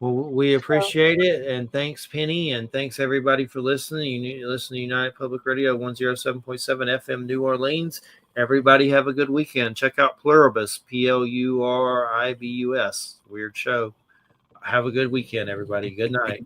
Well, we appreciate it, and thanks, Penny, and thanks everybody for listening. You need to listen to United Public Radio 107.7 FM New Orleans. Everybody have a good weekend. Check out Pluribus, Pluribus. Weird show. Have a good weekend, everybody. Good night.